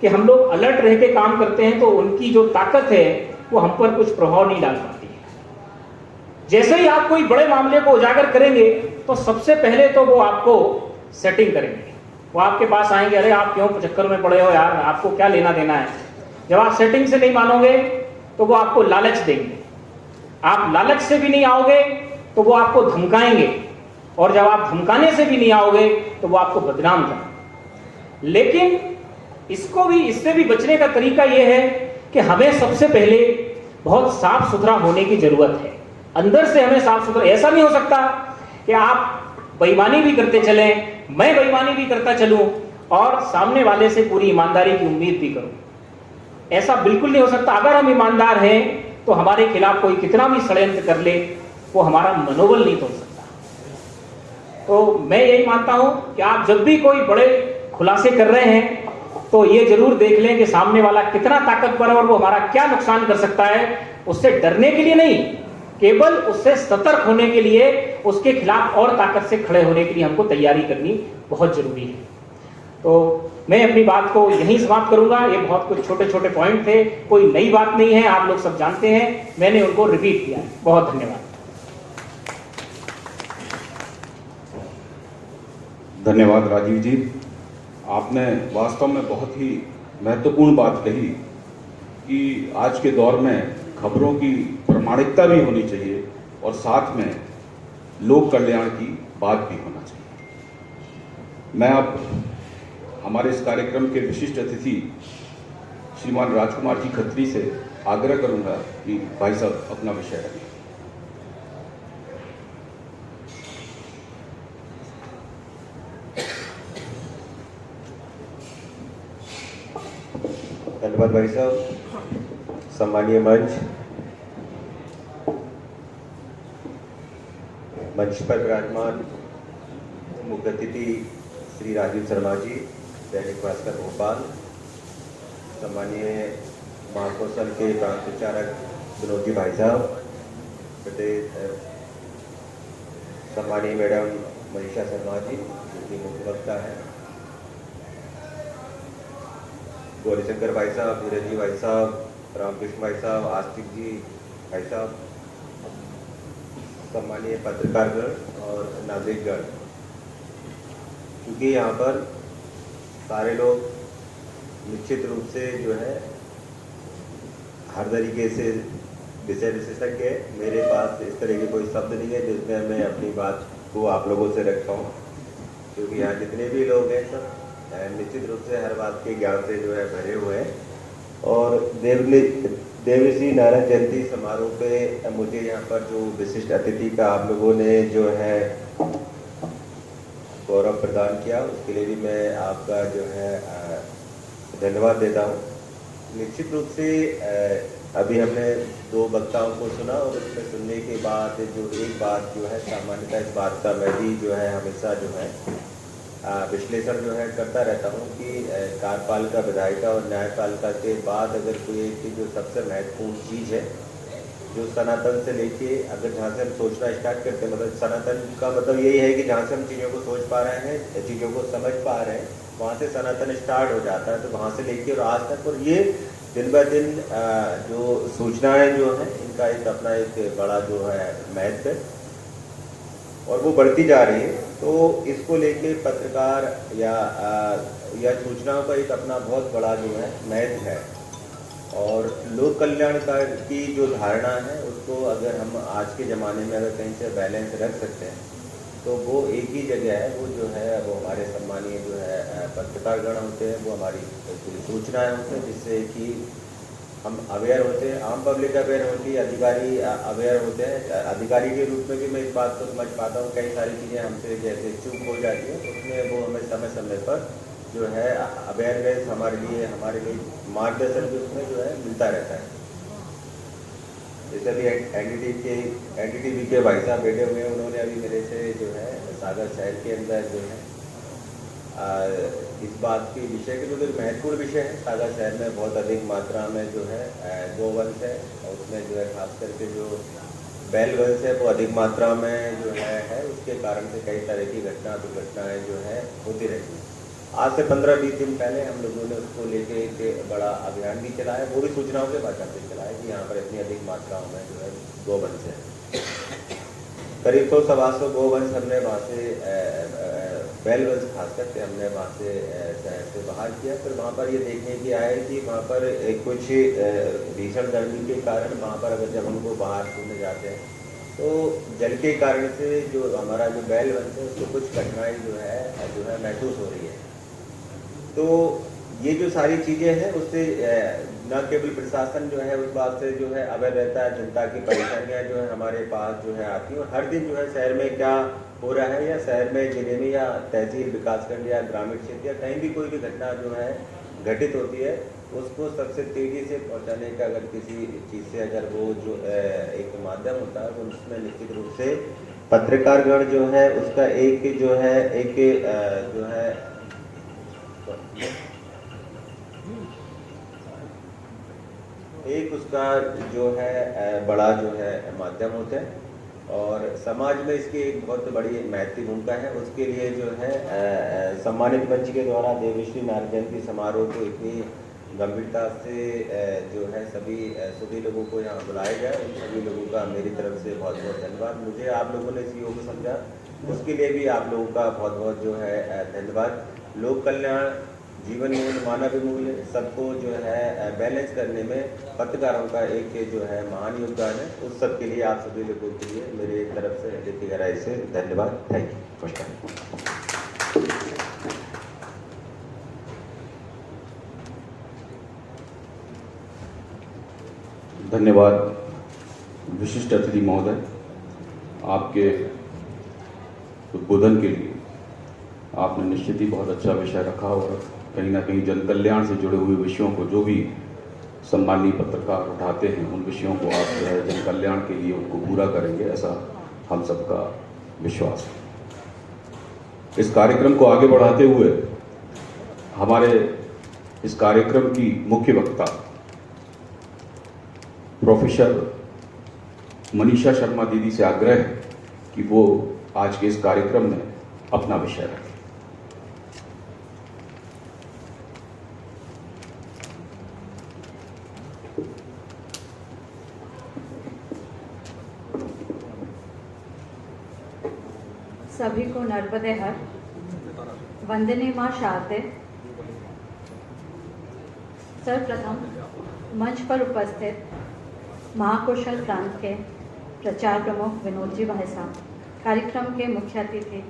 D: कि हम लोग अलर्ट रह के काम करते हैं, तो उनकी जो ताकत है वो हम पर कुछ प्रभाव नहीं डाल पाती है। जैसे ही आप कोई बड़े मामले को उजागर करेंगे, तो सबसे पहले तो वो आपको सेटिंग करेंगे। वो आपके पास आएंगे, अरे आप क्यों चक्कर में पड़े हो यार, आपको क्या लेना देना है। जब आप सेटिंग से नहीं मानोगे तो वो आपको लालच देंगे, आप लालच से भी नहीं आओगे तो वो आपको धमकाएंगे, और जब आप धमकाने से भी नहीं आओगे तो वो आपको बदनाम करेंगे। लेकिन इससे भी बचने का तरीका यह है कि हमें सबसे पहले बहुत साफ सुथरा होने की जरूरत है। अंदर से हमें साफ सुथरा, ऐसा नहीं हो सकता कि आप बेईमानी भी करते चलें, मैं बेईमानी भी करता चलूं और सामने वाले से पूरी ईमानदारी की उम्मीद भी करूं। ऐसा बिल्कुल नहीं हो सकता। अगर हम ईमानदार हैं तो हमारे खिलाफ कोई कितना भी षड्यंत्र कर ले, वो हमारा मनोबल नहीं तोड़ सकता। तो मैं यही मानता हूं कि आप जब भी कोई बड़े खुलासे कर रहे हैं तो ये जरूर देख लें कि सामने वाला कितना ताकतवर है और वो हमारा क्या नुकसान कर सकता है। उससे डरने के लिए नहीं, केवल उससे सतर्क होने के लिए, उसके खिलाफ और ताकत से खड़े होने के लिए हमको तैयारी करनी बहुत जरूरी है। तो मैं अपनी बात को यहीं समाप्त करूंगा। ये बहुत कुछ छोटे छोटे पॉइंट थे, कोई नई बात नहीं है, आप लोग सब जानते हैं, मैंने उनको रिपीट किया है। बहुत धन्यवाद।
B: धन्यवाद राजीव जी, आपने वास्तव में बहुत ही महत्वपूर्ण बात कही कि आज के दौर में खबरों की प्रामाणिकता भी होनी चाहिए और साथ में लोक कल्याण की बात भी होना चाहिए। मैं अब हमारे इस कार्यक्रम के विशिष्ट अतिथि श्रीमान राजकुमार जी खत्री से आग्रह करूंगा कि भाई साहब अपना विषय रखें।
E: धन्यवाद भाई साहब। सम्मानीय मंच पर विराजमान मुख्य अतिथि श्री राजीव शर्मा जी, दैनिक भास्कर भोपाल, सम्मानीय महाकौशल के प्रांत प्रचारक विनोद जी भाई साहब, सम्मानीय मैडम मनीषा शर्मा जी जो कि मुख्य वक्ता है, गौरीशंकर भाई साहब, धीरज जी भाई साहब, रामकृष्ण भाई साहब, आस्तिक जी भाई साहब, सम्मानीय पत्रकारगण और नागरिकगण। क्योंकि यहाँ पर सारे लोग निश्चित रूप से जो है हर तरीके से विषय विशेषज्ञ है। मेरे पास इस तरह के कोई शब्द नहीं है जिसमें मैं अपनी बात को आप लोगों से रख पाऊँ, क्योंकि यहाँ जितने भी लोग हैं सब निश्चित रूप से हर बात के ज्ञान से जो है भरे हुए हैं। और देवर्षि नारद जयंती समारोह पे मुझे यहाँ पर जो विशिष्ट अतिथि का आप लोगों ने जो है गौरव प्रदान किया, उसके लिए भी मैं आपका जो है धन्यवाद देता हूँ। निश्चित रूप से अभी हमने दो वक्ताओं को सुना और उसमें सुनने के बाद जो एक बात जो है सामान्यतः इस बात का मैं भी जो है हमेशा जो है विश्लेषण जो है करता रहता हूँ कि कार्यपालिका, विधायिका और न्यायपालिका के बाद अगर कोई एक जो सबसे महत्वपूर्ण चीज़ है जो सनातन से लेके अगर जहाँ से हम सोचना स्टार्ट करते हैं, मतलब सनातन का मतलब यही है कि जहाँ से हम चीज़ों को सोच पा रहे हैं, चीज़ों को समझ पा रहे हैं, वहाँ से सनातन स्टार्ट हो जाता है। तो वहाँ से लेके और आज तक, और ये दिन ब दिन जो सूचनाएं जो हैं इनका एक अपना एक बड़ा जो है महत्व है और वो बढ़ती जा रही है। तो इसको लेके पत्रकार या सूचनाओं का एक अपना बहुत बड़ा जो है महत्व है। और लोक कल्याण की जो धारणा है उसको अगर हम आज के ज़माने में अगर कहीं से बैलेंस रख सकते हैं तो वो एक ही जगह है, वो जो है वो हमारे सम्मानीय जो है पत्रकारगण होते हैं, वो हमारी सूचनाएं होते हैं, जिससे कि हम अवेयर होते हैं, आम पब्लिक अवेयर होती है, अधिकारी अवेयर होते हैं। अधिकारी के रूप में भी मैं इस बात को समझ पाता हूँ, कई सारी चीज़ें हमसे जैसे चूक हो जाती है उसमें वो हमें समय समय पर जो है अवेयरनेस हमारे लिए मार्गदर्शन भी उसमें जो है मिलता रहता है। जैसे अभी एनडीटीवी के भाई साहब बैठे हुए हैं, उन्होंने अभी मेरे से जो है सागर शहर के अंदर जो है इस बात के विषय के जो महत्वपूर्ण विषय है, सागर शहर में बहुत अधिक मात्रा में जो है गोवंश है और उसमें जो है खास करके जो बैल वंश है वो अधिक मात्रा में जो है उसके कारण से कई तरह की दुर्घटनाएं जो है होती रहती है। आज से 15-20 दिन पहले हम लोगों ने उसको लेके एक बड़ा अभियान भी चलाया, वो भी सूचनाओं के माध्यम से चलाया कि यहाँ पर इतनी अधिक मात्राओं में जो है गोवंश है। करीब 100-125 गोवंश हमने वहाँ से बैल वंश खास करके हमने वहाँ से शहर से बाहर किया। फिर वहाँ पर ये देखने की आया कि वहाँ पर कुछ भीषण गर्मी के कारण वहाँ पर अगर जब हमको बाहर घूमने जाते हैं तो जल के कारण से जो हमारा जो बैल वंश है उसको कुछ कठिनाई जो है महसूस हो रही है। तो ये जो सारी चीज़ें हैं उससे न केवल प्रशासन जो है उस बात से जो है अवेयर रहता है, जनता की परेशानियां जो है हमारे पास जो है आती हैं और हर दिन जो है शहर में क्या हो रहा है या शहर में जिले में या तहसील विकासखंड या ग्रामीण क्षेत्र या कहीं भी कोई भी घटना जो है घटित होती है उसको सबसे तेज़ी से पहुँचाने का अगर किसी चीज़ से अगर वो जो एक माध्यम होता है वो उसमें निश्चित रूप से पत्रकारगण जो है उसका एक जो है एक उसका जो है बड़ा जो है माध्यम होता है और समाज में इसकी एक बहुत बड़ी महत्वपूर्ण भूमिका है। उसके लिए जो है सम्मानित मंच के द्वारा देवर्षि नारद जयंती समारोह को इतनी गंभीरता से जो है सभी लोगों को यहाँ बुलाया गया, उन सभी लोगों का मेरी तरफ से बहुत बहुत धन्यवाद। मुझे आप लोगों ने इस योग समझा उसके लिए भी आप लोगों का बहुत बहुत जो है धन्यवाद। लोक कल्याण, जीवन मूल्य, मानवीय मूल्य सबको जो है बैलेंस करने में पत्रकारों का एक जो है महान योगदान है। उस सब के लिए आप सभी लोगों के लिए मेरे तरफ से हृदय की गहराई से धन्यवाद। Thank you.
B: धन्यवाद विशिष्ट अतिथि महोदय, आपके उद्बोधन के लिए। आपने निश्चित ही बहुत अच्छा विषय रखा और कहीं ना कहीं जन कल्याण से जुड़े हुए विषयों को जो भी सम्मानीय पत्रकार उठाते हैं उन विषयों को आप जो है जन कल्याण के लिए उनको पूरा करेंगे, ऐसा हम सबका विश्वास है। इस कार्यक्रम को आगे बढ़ाते हुए हमारे इस कार्यक्रम की मुख्य वक्ता प्रोफेसर मनीषा शर्मा दीदी से आग्रह है कि वो आज के इस कार्यक्रम में अपना विषय रखें।
F: सभी को नर्मदे हर, वंदने मां शारदे। सर्वप्रथम मंच पर उपस्थित महाकौशल प्रांत के प्रचार प्रमुख विनोद जी भाई साहब, कार्यक्रम के मुख्य अतिथि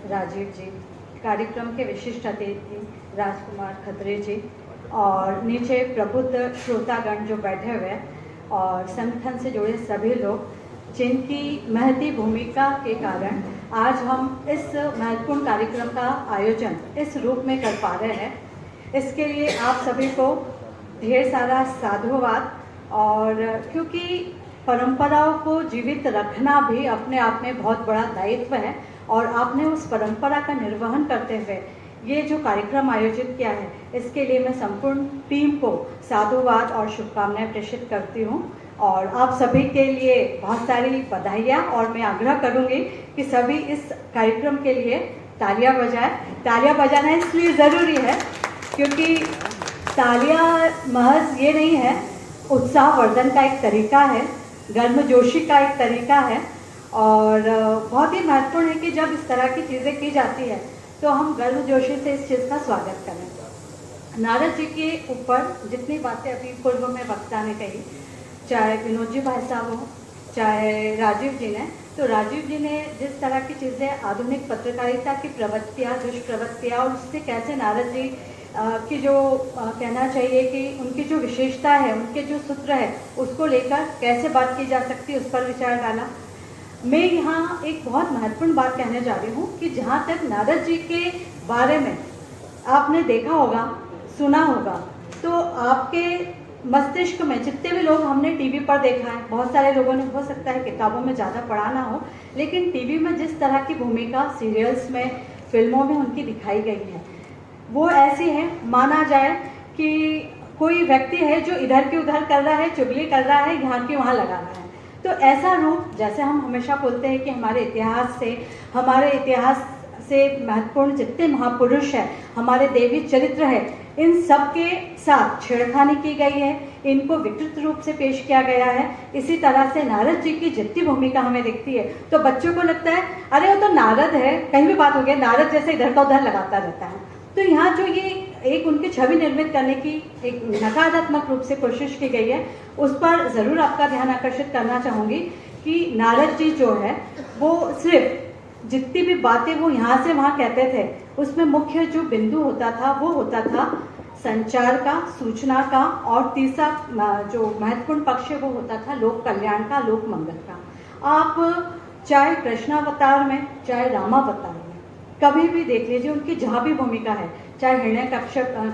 F: राजीव जी, कार्यक्रम के विशिष्ट अतिथि राजकुमार खत्री जी और नीचे प्रबुद्ध श्रोतागण जो बैठे हुए हैं और संगठन से जुड़े सभी लोग जिनकी महती भूमिका के कारण आज हम इस महत्वपूर्ण कार्यक्रम का आयोजन इस रूप में कर पा रहे हैं, इसके लिए आप सभी को ढेर सारा साधुवाद। और क्योंकि परंपराओं को जीवित रखना भी अपने आप में बहुत बड़ा दायित्व है और आपने उस परंपरा का निर्वहन करते हुए ये जो कार्यक्रम आयोजित किया है, इसके लिए मैं संपूर्ण टीम को साधुवाद और शुभकामनाएं प्रेषित करती हूँ और आप सभी के लिए बहुत सारी बधाइयाँ। और मैं आग्रह करूँगी कि सभी इस कार्यक्रम के लिए तालियां बजाएं। तालियां बजाना इसलिए ज़रूरी है क्योंकि तालियां महज ये नहीं है, उत्साहवर्धन का एक तरीका है, गर्मजोशी का एक तरीका है और बहुत ही महत्वपूर्ण है कि जब इस तरह की चीज़ें की जाती है तो हम गर्मजोशी से इस चीज़ का स्वागत करें। नारद जी के ऊपर जितनी बातें अभी पूर्व में वक्ता ने कही, चाहे विनोद जी भाई साहब हो चाहे राजीव जी ने, तो राजीव जी ने जिस तरह की चीज़ें आधुनिक पत्रकारिता की प्रवृत्तियाँ, दुष्प्रवृत्तियाँ और उससे कैसे नारद जी की जो कहना चाहिए कि उनकी जो विशेषता है, उनके जो सूत्र है, उसको लेकर कैसे बात की जा सकती है, उस पर विचार डाला। मैं यहाँ एक बहुत महत्वपूर्ण बात कहने जा रही हूँ कि जहाँ तक नारद जी के बारे में आपने देखा होगा, सुना होगा, तो आपके मस्तिष्क में जितने भी लोग हमने टीवी पर देखा है, बहुत सारे लोगों ने हो सकता है किताबों में ज़्यादा पढ़ा ना हो, लेकिन टीवी में जिस तरह की भूमिका सीरियल्स में, फिल्मों में उनकी दिखाई गई है, वो ऐसी है माना जाए कि कोई व्यक्ति है जो इधर की उधर कर रहा है, चुगली कर रहा है, यहाँ की वहाँ लगा रहा है। तो ऐसा रूप, जैसे हम हमेशा बोलते हैं कि हमारे इतिहास से महत्वपूर्ण जितने महापुरुष हैं, हमारे देवी चरित्र है, इन सब के साथ छेड़खानी की गई है, इनको विकृत रूप से पेश किया गया है। इसी तरह से नारद जी की जितनी भूमिका हमें दिखती है तो बच्चों को लगता है अरे वो तो नारद है, कहीं भी बात हो गया, नारद जैसे इधर का उधर लगाता रहता है। तो यहाँ जो ये एक उनकी छवि निर्मित करने की एक नकारात्मक रूप से कोशिश की गई है, उस पर ज़रूर आपका ध्यान आकर्षित करना चाहूँगी कि नारद जी जो है वो सिर्फ जितनी भी बातें वो यहाँ से वहाँ कहते थे, उसमें मुख्य जो बिंदु होता था वो होता था संचार का, सूचना का, और तीसरा जो महत्वपूर्ण पक्ष है वो होता था लोक कल्याण का, लोक मंगल का। आप चाहे कृष्णावतार में चाहे रामावतार में कभी भी देख लीजिए, उनकी जहाँ भी भूमिका है, चाहे हिरण्य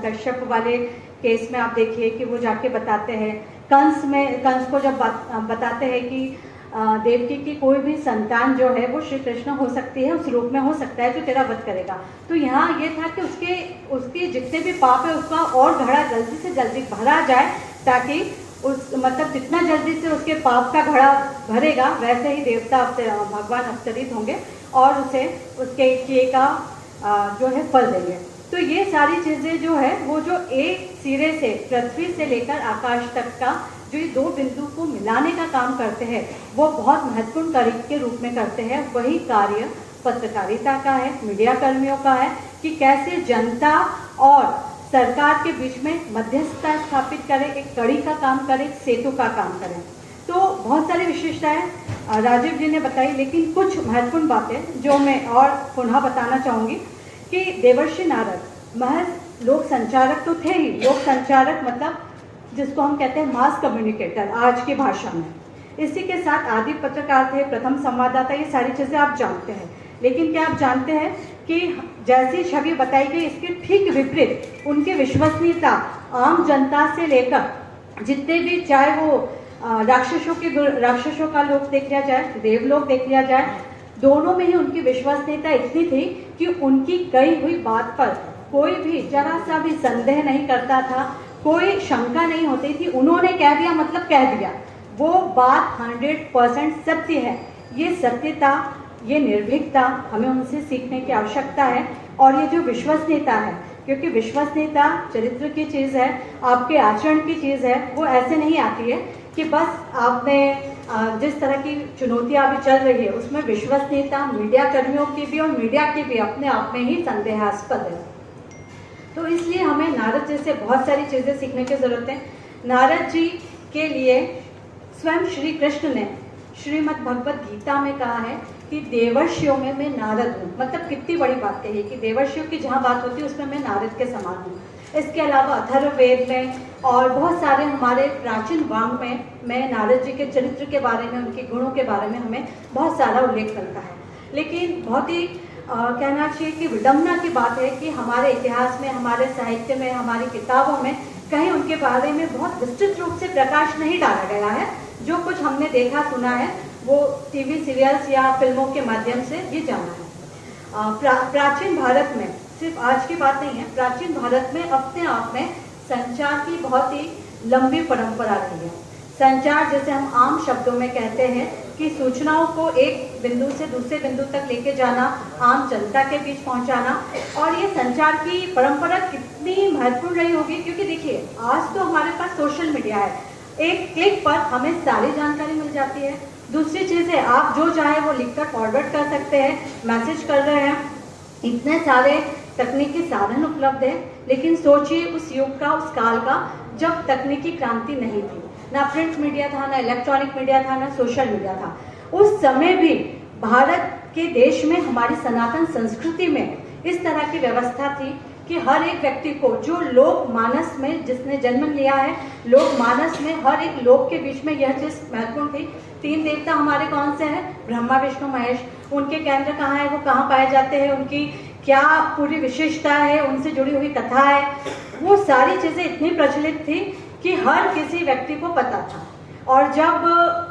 F: कश्यप वाले केस में आप देखिए कि वो जाके बताते हैं, कंस को जब बताते हैं कि देवकी की कोई भी संतान जो है वो श्री कृष्ण हो सकती है, उस रूप में हो सकता है जो तेरा वध करेगा। तो यहाँ ये था कि उसके जितने भी पाप है उसका और घड़ा जल्दी से जल्दी भरा जाए, ताकि जितना जल्दी से उसके पाप का घड़ा भरेगा वैसे ही देवता भगवान अवतरित होंगे और उसके किए का जो है फल देंगे। तो ये सारी चीज़ें जो है वो जो एक सिरे से पृथ्वी से लेकर आकाश तक का जो ये दो बिंदु को मिलाने का काम करते हैं, वो बहुत महत्वपूर्ण तरीके के रूप में करते हैं। वही कार्य पत्रकारिता का है, मीडिया कर्मियों का है कि कैसे जनता और सरकार के बीच में मध्यस्थता स्थापित करें, एक कड़ी का काम करें, एक सेतु का काम करें। तो बहुत सारी विशेषताएं राजीव जी ने बताई, लेकिन कुछ महत्वपूर्ण बातें जो मैं और पुनः बताना चाहूँगी कि देवर्षि नारद महज लोक संचारक तो थे ही, लोक संचारक मतलब जिसको हम कहते हैं मास कम्युनिकेटर आज की भाषा में। इसी के साथ आदि पत्रकार थे, प्रथम संवाददाता, ये सारी चीज़ें आप जानते हैं। लेकिन क्या आप जानते हैं कि जैसी छवि बताई गई इसके ठीक विपरीत उनकी विश्वसनीयता आम जनता से लेकर जितने भी, चाहे वो राक्षसों का लोक देख लिया जाए, देवलोक देख लिया जाए, दोनों में ही उनकी विश्वसनीयता इतनी थी कि उनकी कही हुई बात पर कोई भी जरा सा भी संदेह नहीं करता था, कोई शंका नहीं होती थी। उन्होंने कह दिया मतलब कह दिया, वो बात 100% सत्य है। ये सत्यता ये निर्भीकता हमें उनसे सीखने की आवश्यकता है। और ये जो विश्वसनीयता है, क्योंकि विश्वसनीयता चरित्र की चीज़ है, आपके आचरण की चीज़ है, वो ऐसे नहीं आती है कि बस आपने जिस तरह की चुनौतियाँ अभी चल रही है उसमें विश्वसनीयता मीडिया कर्मियों की भी और मीडिया की भी अपने आप में ही संदेहास्पद है। तो इसलिए हमें नारद जी से बहुत सारी चीज़ें सीखने की ज़रूरत है। नारद जी के लिए स्वयं श्री कृष्ण ने श्रीमद् भगवत गीता में कहा है कि देवर्षियों में मैं नारद हूँ। मतलब कितनी बड़ी बात है कि देवर्षियों की जहाँ बात होती है उसमें मैं नारद के समान हूँ। इसके अलावा अथर्ववेद में और बहुत सारे हमारे प्राचीन वांग में मैं नारद जी के चरित्र के बारे में, उनके गुणों के बारे में हमें बहुत सारा उल्लेख करता है। लेकिन बहुत ही कहना चाहिए कि विडंबना की बात है कि हमारे इतिहास में, हमारे साहित्य में, हमारी किताबों में कहीं उनके बारे में बहुत विस्तृत रूप से प्रकाश नहीं डाला गया है। जो कुछ हमने देखा सुना है वो टीवी सीरियल्स या फिल्मों के माध्यम से ये जाना है। प्राचीन भारत में, सिर्फ आज की बात नहीं है, प्राचीन भारत में अपने आप में संचार की बहुत ही लंबी परंपरा रही है। संचार जैसे हम आम शब्दों में कहते हैं कि सूचनाओं को एक बिंदु से दूसरे बिंदु तक लेके जाना, आम जनता के बीच पहुंचाना, और ये संचार की परंपरा कितनी महत्वपूर्ण रही होगी। क्योंकि देखिए आज तो हमारे पास सोशल मीडिया है, एक क्लिक पर हमें सारी जानकारी मिल जाती है। दूसरी चीज़ है, आप जो चाहे वो लिखकर फॉरवर्ड कर सकते हैं, मैसेज कर रहे हैं, इतने सारे तकनीकी साधन उपलब्ध है। लेकिन सोचिए उस युग का, उस काल का, जब तकनीकी क्रांति नहीं थी, ना प्रिंट मीडिया था, ना इलेक्ट्रॉनिक मीडिया था, ना सोशल मीडिया था। उस समय भी भारत के देश में, हमारी सनातन संस्कृति में इस तरह की व्यवस्था थी कि हर एक व्यक्ति को, जो लोक मानस में जिसने जन्म लिया है, लोक मानस में हर एक लोक के बीच में यह चीज़ महत्वपूर्ण थी। 3 देवता हमारे कौन से हैं? ब्रह्मा, विष्णु, महेश। उनके केंद्र कहाँ है, वो कहाँ पाए जाते हैं, उनकी क्या पूरी विशेषता है, उनसे जुड़ी हुई कथा है, वो सारी चीज़ें इतनी प्रचलित थी कि हर किसी व्यक्ति को पता था। और जब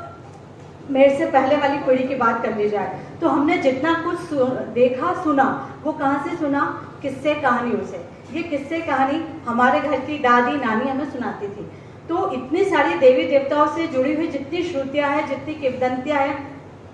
F: मेरे से पहले वाली पीढ़ी की बात कर ली जाए तो हमने जितना कुछ देखा सुना, वो कहाँ से सुना? किस्से कहानियों से। ये किस्से कहानी हमारे घर की दादी नानी हमें सुनाती थी। तो इतनी सारी देवी देवताओं से जुड़ी हुई जितनी श्रुतियाँ हैं, जितनी किंवदंतियाँ हैं,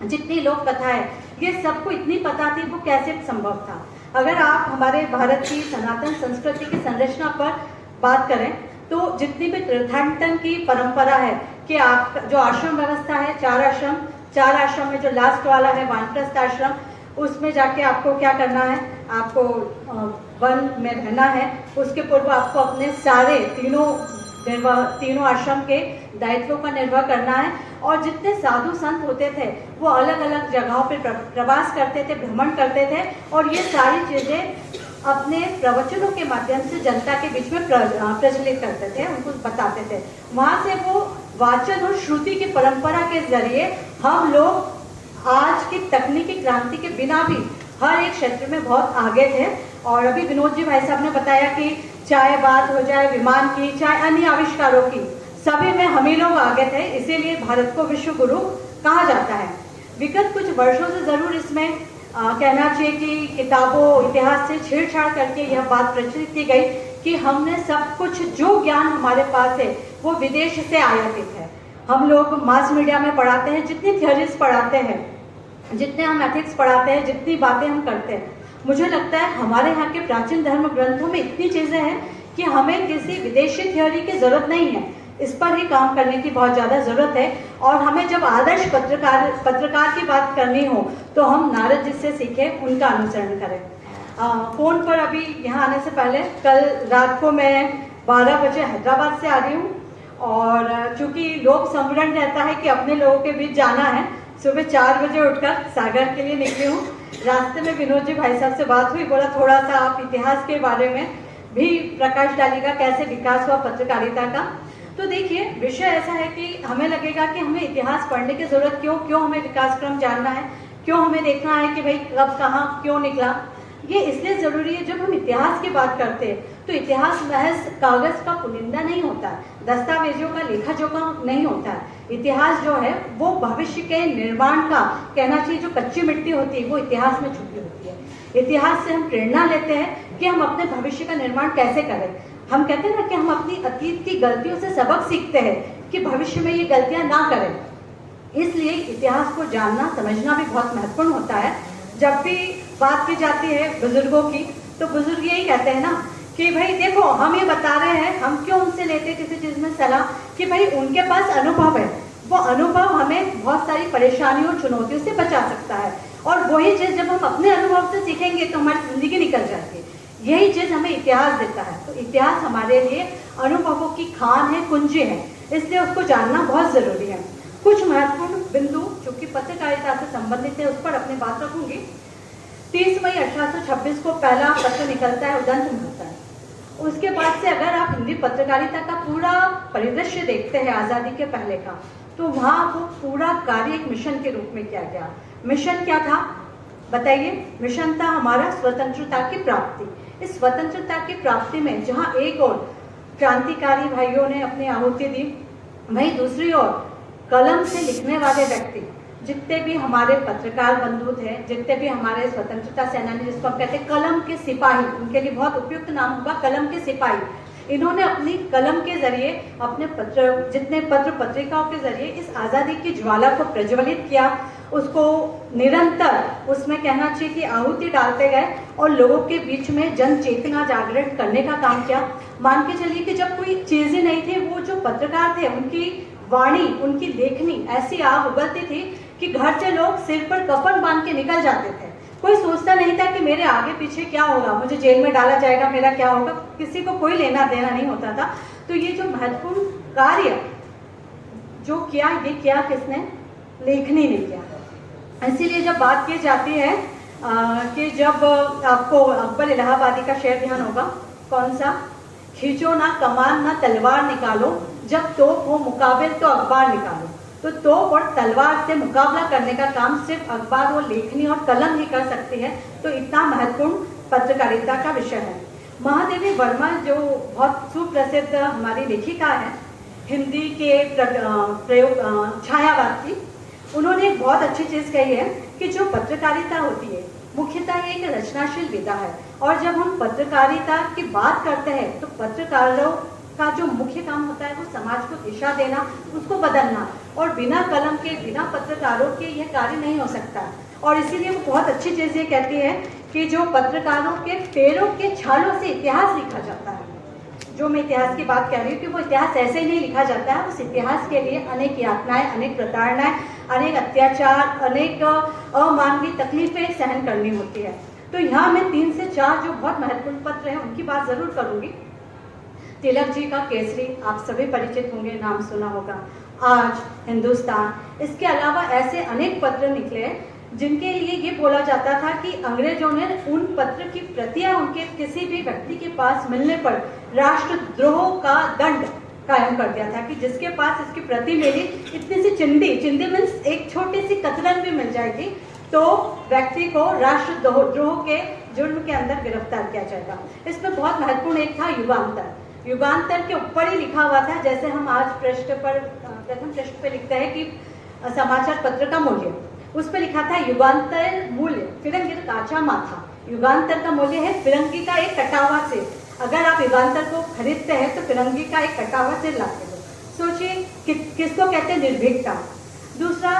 F: जितनी लोक कथा है, ये सबको इतनी पता थी, वो कैसे संभव था? अगर आप हमारे भारत की सनातन संस्कृति की संरचना पर बात करें तो जितनी भी तीर्थाटन की परंपरा है कि आप जो आश्रम व्यवस्था है, 4 आश्रम में जो लास्ट वाला है वानप्रस्थ आश्रम, उसमें जाके आपको क्या करना है, आपको वन में रहना है। उसके पूर्व आपको अपने सारे तीनों आश्रम के दायित्वों का निर्वाह करना है। और जितने साधु संत होते थे वो अलग अलग जगहों पर प्रवास करते थे, भ्रमण करते थे, और ये सारी चीज़ें अपने प्रवचनों के माध्यम से जनता के बीच में प्रचलित करते थे, उनको बताते थे। वहाँ से वो वाचन और श्रुति की परंपरा के जरिए हम लोग आज की तकनीकी क्रांति के बिना भी हर एक क्षेत्र में बहुत आगे थे। और अभी विनोद जी भाई साहब ने बताया कि चाहे बात हो जाए विमान की, चाहे अन्य आविष्कारों की, सभी में हम ही लोग आगे थे। इसीलिए भारत को विश्व गुरु कहा जाता है। विगत कुछ वर्षों से ज़रूर इसमें कहना चाहिए कि किताबों, इतिहास से छेड़छाड़ करके यह बात प्रचलित की गई कि हमने सब कुछ, जो ज्ञान हमारे पास है वो विदेश से आयातित है। हम लोग मास मीडिया में पढ़ाते हैं, जितनी थियोरीज पढ़ाते हैं, जितने हम एथिक्स पढ़ाते हैं, जितनी बातें हम करते हैं, मुझे लगता है हमारे यहाँ के प्राचीन धर्म ग्रंथों में इतनी चीज़ें हैं कि हमें किसी विदेशी थ्योरी की ज़रूरत नहीं है। इस पर ही काम करने की बहुत ज़्यादा ज़रूरत है। और हमें जब आदर्श पत्रकार की बात करनी हो तो हम नारद जी से सीखें, उनका अनुसरण करें। फ़ोन पर अभी यहाँ आने से पहले कल रात को मैं 12 बजे हैदराबाद से आ रही हूँ, और चूँकि लोक समरण रहता है कि अपने लोगों के बीच जाना है, सुबह 4 बजे उठकर सागर के लिए निकली हूँ। रास्ते में विनोद जी भाई साहब से बात हुई, बोला थोड़ा सा आप इतिहास के बारे में भी प्रकाश डालिएगा, कैसे विकास हुआ पत्रकारिता का। तो देखिए, विषय ऐसा है कि हमें लगेगा कि हमें इतिहास पढ़ने की ज़रूरत क्यों हमें विकास क्रम जानना है, क्यों हमें देखना है कि भाई कब कहाँ क्यों निकला। ये इसलिए ज़रूरी है, जब हम इतिहास की बात करते हैं तो इतिहास महज कागज़ का पुलिंदा नहीं होता है, दस्तावेजों का लेखा जोखा नहीं होता है। इतिहास जो है वो भविष्य के निर्माण का, कहना चाहिए जो कच्ची मिट्टी होती है वो इतिहास में छुपी होती है। इतिहास से हम प्रेरणा लेते हैं कि हम अपने भविष्य का निर्माण कैसे करें। हम कहते हैं ना कि हम अपनी अतीत की गलतियों से सबक सीखते हैं कि भविष्य में ये गलतियां ना करें। इसलिए इतिहास को जानना समझना भी बहुत महत्वपूर्ण होता है। जब भी बात की जाती है बुजुर्गों की, तो बुजुर्ग यही कहते हैं ना कि भाई देखो, हम ये बता रहे हैं, हम क्यों उनसे लेते किसी चीज़ में सलाह, कि भाई उनके पास अनुभव है, वो अनुभव हमें बहुत सारी परेशानियों चुनौतियों से बचा सकता है। और वही चीज़ जब हम अपने अनुभव से सीखेंगे तो हमारी ज़िंदगी निकल जाती है। यही चीज़ हमें इतिहास देता है। तो इतिहास हमारे लिए अनुभवों की खान है, कुंजी है, इसलिए उसको जानना बहुत ज़रूरी है। कुछ महत्वपूर्ण बिंदु जो कि पत्रकारिता से संबंधित है, उस पर अपनी बात रखूंगी। 30 मई 1826 को पहला पत्र निकलता है, उदंत निकलता है। उसके बाद से अगर आप हिंदी पत्रकारिता का पूरा परिदृश्य देखते हैं आज़ादी के पहले का, तो वहाँ वो पूरा कार्य एक मिशन के रूप में किया गया। मिशन क्या था बताइए? मिशन था हमारा स्वतंत्रता की प्राप्ति। इस स्वतंत्रता की प्राप्ति में जहाँ एक और क्रांतिकारी भाइयों ने अपनी आहुति दी, वहीं दूसरी ओर कलम से लिखने वाले व्यक्ति, जितने भी हमारे पत्रकार बंधु थे, जितने भी हमारे स्वतंत्रता सेनानी, जिसको हम कहते हैं कलम के सिपाही, उनके लिए बहुत उपयुक्त नाम होगा कलम के सिपाही, इन्होंने अपनी कलम के जरिए, अपने जितने पत्र पत्रिकाओं के जरिए इस आज़ादी की ज्वाला को प्रज्वलित किया, उसको निरंतर उसमें कहना चाहिए कि आहुति डालते गए और लोगों के बीच में जन चेतना जागृत करने का काम किया। मान के चलिए कि जब कोई चीज़ ही नहीं थी, वो जो पत्रकार थे उनकी वाणी, उनकी लेखनी ऐसी आग उगलती थी कि घर से लोग सिर पर कफन बांध के निकल जाते थे। कोई सोचता नहीं था कि मेरे आगे पीछे क्या होगा, मुझे जेल में डाला जाएगा, मेरा क्या होगा, किसी को कोई लेना देना नहीं होता था। तो ये जो महत्वपूर्ण कार्य जो किया, ये किया किसने? लेखनी ने किया। इसीलिए जब बात की जाती है कि जब आपको अकबर इलाहाबादी का शेर ध्यान होगा, कौन सा? खींचो ना कमान ना तलवार निकालो, जब तोप हो मुकाबिल तो अखबार निकालो। तो तोप और तलवार से मुकाबला करने का काम सिर्फ अखबार और लेखनी और कलम ही कर सकती है। तो इतना महत्वपूर्ण पत्रकारिता का विषय है। महादेवी वर्मा जो बहुत सुप्रसिद्ध हमारी लेखिका है, हिंदी के प्रयोग छायावाद की, उन्होंने एक बहुत अच्छी चीज़ कही है कि जो पत्रकारिता होती है मुख्यतः एक रचनाशील विधा है। और जब हम पत्रकारिता की बात करते हैं तो पत्रकारों का जो मुख्य काम होता है वो समाज को दिशा देना, उसको बदलना, और बिना कलम के, बिना पत्रकारों के यह कार्य नहीं हो सकता। और इसीलिए वो बहुत अच्छी चीज़ ये कहती है कि जो पत्रकारों के पैरों के छालों से इतिहास लिखा जाता है। जो मैं इतिहास की बात कर रही हूँ कि वो इतिहास ऐसे ही नहीं लिखा जाता है, उस इतिहास के लिए अनेक यातनाएं, अनेक प्रताड़नाएं, अनेक अत्याचार, अनेक अमानवीय तकलीफें सहन करनी होती है। तो यहाँ मैं 3 से 4 जो बहुत महत्वपूर्ण पत्र हैं उनकी बात जरूर करूँगी। तिलक जी का केसरी आप सभी परिचित होंगे, नाम सुना होगा। आज, हिंदुस्तान, इसके अलावा ऐसे अनेक पत्र निकले जिनके लिए ये बोला जाता था कि अंग्रेजों ने उन पत्र की प्रतियां उनके किसी भी व्यक्ति के पास मिलने पर राष्ट्रद्रोह का दंड कायम कर दिया था कि जिसके पास इसकी प्रति मिली, इतनी सी चिंदी मीन्स एक छोटी सी कतरन भी मिल जाएगी, तो व्यक्ति को राष्ट्रद्रोह के जुर्म के अंदर गिरफ्तार किया जाएगा। इसमें बहुत महत्वपूर्ण एक था युगांतर। युगांतर के ऊपर ही लिखा हुआ था, जैसे हम आज प्रथम पृष्ठ पे लिखते हैं कि समाचार पत्र का मूल्य, उस पर लिखा था युगांतर मूल्य फिरंगी काचा माथा। युगांतर का मूल्य है फिरंगी का एक कटा हुआ सिर। अगर आप युगांतर को खरीदते हैं तो फिरंगी का एक कटा हुआ सिर लाते हो। सोचिए किसको कहते हैं निर्भीकता। दूसरा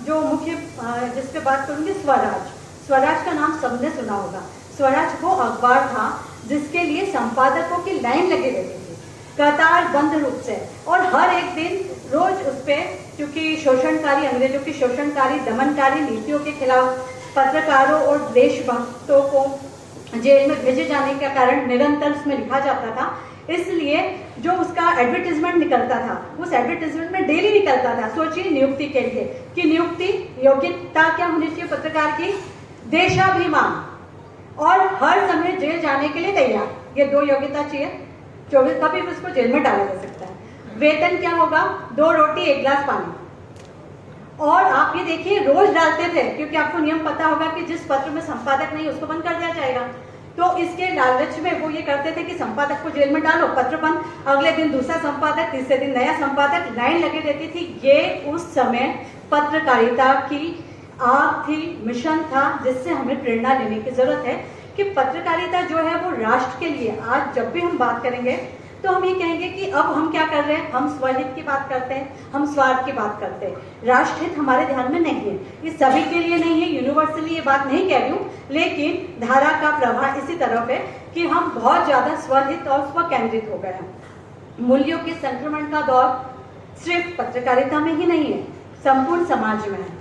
F: जो मुख्य जिस पे बात करूंगी, स्वराज। स्वराज का नाम सबने सुना होगा। स्वराज वो अखबार था जिसके लिए संपादकों की लाइन लगी रहती थी, कतार बंद रूप से, और हर एक दिन रोज उस पर, क्योंकि शोषणकारी, अंग्रेजों की शोषणकारी दमनकारी नीतियों के खिलाफ पत्रकारों और देशभक्तों को जेल में भेजे जाने के कारण निरंतर उसमें लिखा जाता था। इसलिए जो उसका एडवर्टीजमेंट निकलता था, उस एडवर्टीजमेंट में डेली निकलता था। सोचिए नियुक्ति के लिए कि नियुक्ति योग्यता क्या होनी चाहिए पत्रकार की? देशाभिमान और हर समय जेल जाने के लिए तैयार, ये 2 योग्यता चाहिए। 24 कभी भी उसको जेल में डाला जा सकता है। वेतन क्या होगा? 2 रोटी 1 गिलास पानी। और आप ये देखिए रोज डालते थे, क्योंकि आपको नियम पता होगा कि जिस पत्र में संपादक नहीं उसको बंद कर दिया जाएगा। तो इसके लालच में वो ये करते थे कि संपादक को जेल में डालो, पत्र बंद, अगले दिन दूसरा संपादक, तीसरे दिन नया संपादक, लाइन लगी रहती थी। ये उस समय पत्रकारिता की आग थी, मिशन था, जिससे हमें प्रेरणा लेने की जरूरत है कि पत्रकारिता जो है वो राष्ट्र के लिए, आज जब भी हम बात करेंगे तो हम ये कहेंगे कि अब हम क्या कर रहे हैं, हम स्वहित की बात करते हैं, हम स्वार्थ की बात करते हैं, राष्ट्रहित हमारे ध्यान में नहीं है। ये सभी के लिए नहीं है, यूनिवर्सली ये बात नहीं कह रही हूँ, लेकिन धारा का प्रवाह इसी तरफ है कि हम बहुत ज्यादा स्वहित और स्व केंद्रित हो गए हैं। मूल्यों के संक्रमण का दौर सिर्फ पत्रकारिता में ही नहीं है, संपूर्ण समाज में है।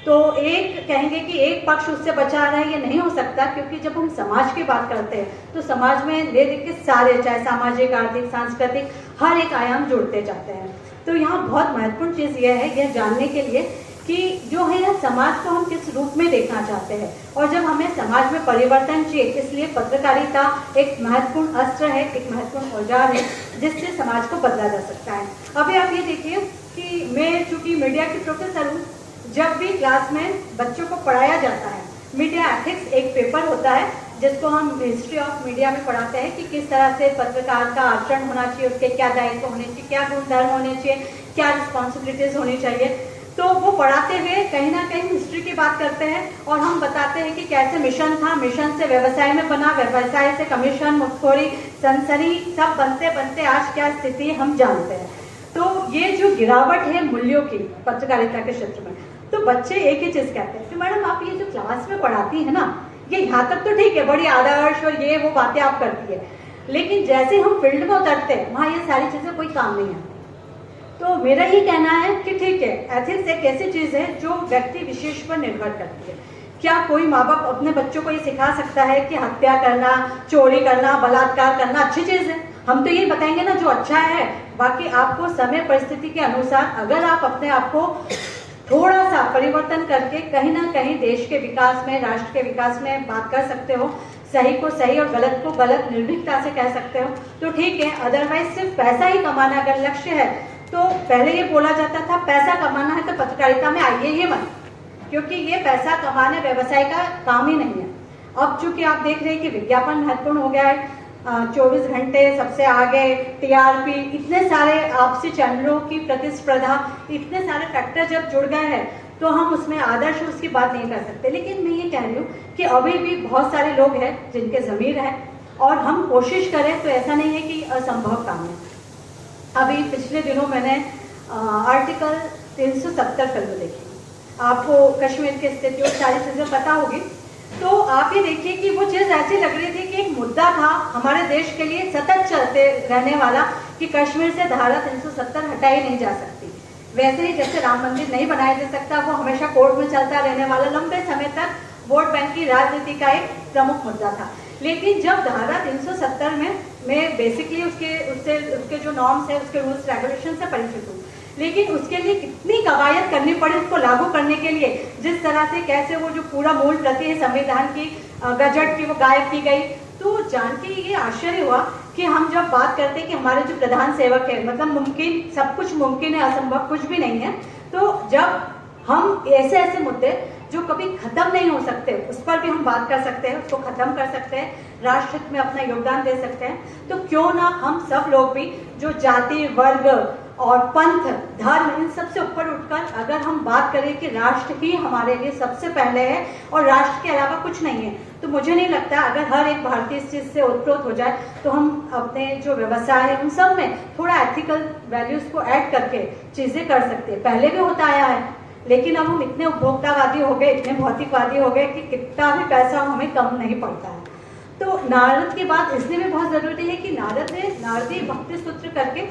F: तो एक कहेंगे कि एक पक्ष उससे बचा रहा है, ये नहीं हो सकता, क्योंकि जब हम समाज की बात करते हैं तो समाज में ले देख के सारे, चाहे सामाजिक, आर्थिक, सांस्कृतिक, हर एक आयाम जुड़ते जाते हैं। तो यहाँ बहुत महत्वपूर्ण चीज़ यह है, यह जानने के लिए कि जो है यह समाज को हम किस रूप में देखना चाहते हैं, और जब हमें समाज में परिवर्तन चाहिए, इसलिए पत्रकारिता एक महत्वपूर्ण अस्त्र है, एक महत्वपूर्ण औजार है जिससे समाज को बदला जा सकता है। अभी आप ये देखिए कि मैं चूंकि मीडिया की प्रोफेसर हूँ, जब भी क्लास में बच्चों को पढ़ाया जाता है, मीडिया एथिक्स एक पेपर होता है जिसको हम हिस्ट्री ऑफ मीडिया में पढ़ाते हैं कि किस तरह से पत्रकार का आचरण होना चाहिए, उसके क्या दायित्व होने चाहिए, क्या गुणधर्म होने चाहिए, क्या रिस्पॉन्सिबिलिटीज होनी चाहिए। तो वो पढ़ाते हुए कहीं ना कहीं हिस्ट्री की बात करते हैं और हम बताते हैं कि कैसे मिशन था, मिशन से व्यवसाय में बना, व्यवसाय से कमीशन, मुखोरी, सनसनी, सब बनते बनते आज क्या स्थिति हम जानते हैं। तो ये जो गिरावट है मूल्यों की पत्रकारिता के क्षेत्र में, तो बच्चे एक ही चीज कहते हैं कि मैडम आप ये जो क्लास में पढ़ाती है ना, ये यहाँ तक तो ठीक है, बड़ी आदर्श और ये वो बातें आप करती है, लेकिन जैसे हम फील्ड में उतरते हैं वहाँ ये सारी चीजें कोई काम नहीं है। तो मेरा ये कहना है कि ठीक है, एथिक्स एक ऐसी चीज है जो व्यक्ति विशेष पर निर्भर करती है। क्या कोई माँ बाप अपने बच्चों को ये सिखा सकता है कि हत्या करना, चोरी करना, बलात्कार करना अच्छी चीज है? हम तो ये बताएंगे ना जो अच्छा है, बाकी आपको समय परिस्थिति के अनुसार अगर आप अपने आप को थोड़ा सा परिवर्तन करके कहीं ना कहीं देश के विकास में, राष्ट्र के विकास में बात कर सकते हो, सही को सही और गलत को गलत निर्भीकता से कह सकते हो, तो ठीक है। अदरवाइज सिर्फ पैसा ही कमाना अगर लक्ष्य है, तो पहले ये बोला जाता था पैसा कमाना है तो पत्रकारिता में आइए ही मत, क्योंकि ये पैसा कमाने व्यवसाय का काम ही नहीं है। अब चूंकि आप देख रहे हैं कि विज्ञापन महत्वपूर्ण हो गया है, 24 घंटे सबसे आगे, टीआरपी, इतने सारे आपसी चैनलों की प्रतिस्पर्धा, इतने सारे फैक्टर जब जुड़ गए हैं तो हम उसमें आदर्श उसकी बात नहीं कर सकते। लेकिन मैं ये कह रही हूँ कि अभी भी बहुत सारे लोग हैं जिनके ज़मीर है और हम कोशिश करें तो ऐसा नहीं है कि असंभव काम है। अभी पिछले दिनों मैंने आर्टिकल 370 फिल्म देखी, आपको कश्मीर की स्थिति और सारी चीज़ें पता होगी, तो आप ये देखिए कि वो चीज़ ऐसी लग रही थी कि एक मुद्दा था हमारे देश के लिए सतत चलते रहने वाला कि कश्मीर से धारा 370 हटाई नहीं जा सकती। वैसे ही जैसे राम मंदिर नहीं बनाया जा सकता, वो हमेशा कोर्ट में चलता रहने वाला लंबे समय तक वोट बैंक की राजनीति का एक प्रमुख मुद्दा था। लेकिन जब धारा 370 में मैं बेसिकली उसके जो नॉर्म्स है, उसके रूल्स रेगुलेशन से परिचित हूँ, लेकिन उसके लिए कितनी कवायद करनी पड़ी उसको लागू करने के लिए, जिस तरह से कैसे वो जो पूरा मूल प्रति है संविधान की, गजट की, वो गायब की गई, तो जान के ये आश्चर्य हुआ कि हम जब बात करते हैं कि हमारे जो प्रधान सेवक है, मतलब मुमकिन, सब कुछ मुमकिन है, असंभव कुछ भी नहीं है, तो जब हम ऐसे मुद्दे जो कभी खत्म नहीं हो सकते उस पर भी हम बात कर सकते हैं, उसको खत्म कर सकते हैं, राष्ट्र हित में अपना योगदान दे सकते हैं, तो क्यों ना हम सब लोग भी जो जाति, वर्ग और पंथ, धर्म, इन सब से ऊपर उठकर अगर हम बात करें कि राष्ट्र ही हमारे लिए सबसे पहले है और राष्ट्र के अलावा कुछ नहीं है, तो मुझे नहीं लगता अगर हर एक भारतीय इस चीज़ से ओतप्रोत हो जाए तो हम अपने जो व्यवसाय है उन सब में थोड़ा एथिकल वैल्यूज को ऐड करके चीज़ें कर सकते हैं। पहले भी होता आया है, लेकिन अब हम इतने उपभोक्तावादी हो गए, इतने भौतिकवादी हो गए कि कितना भी पैसा हमें कम नहीं पड़ता है। तो नारद की बात इसलिए भी बहुत ज़रूरी है कि नारद ने नारदी भक्ति सूत्र करके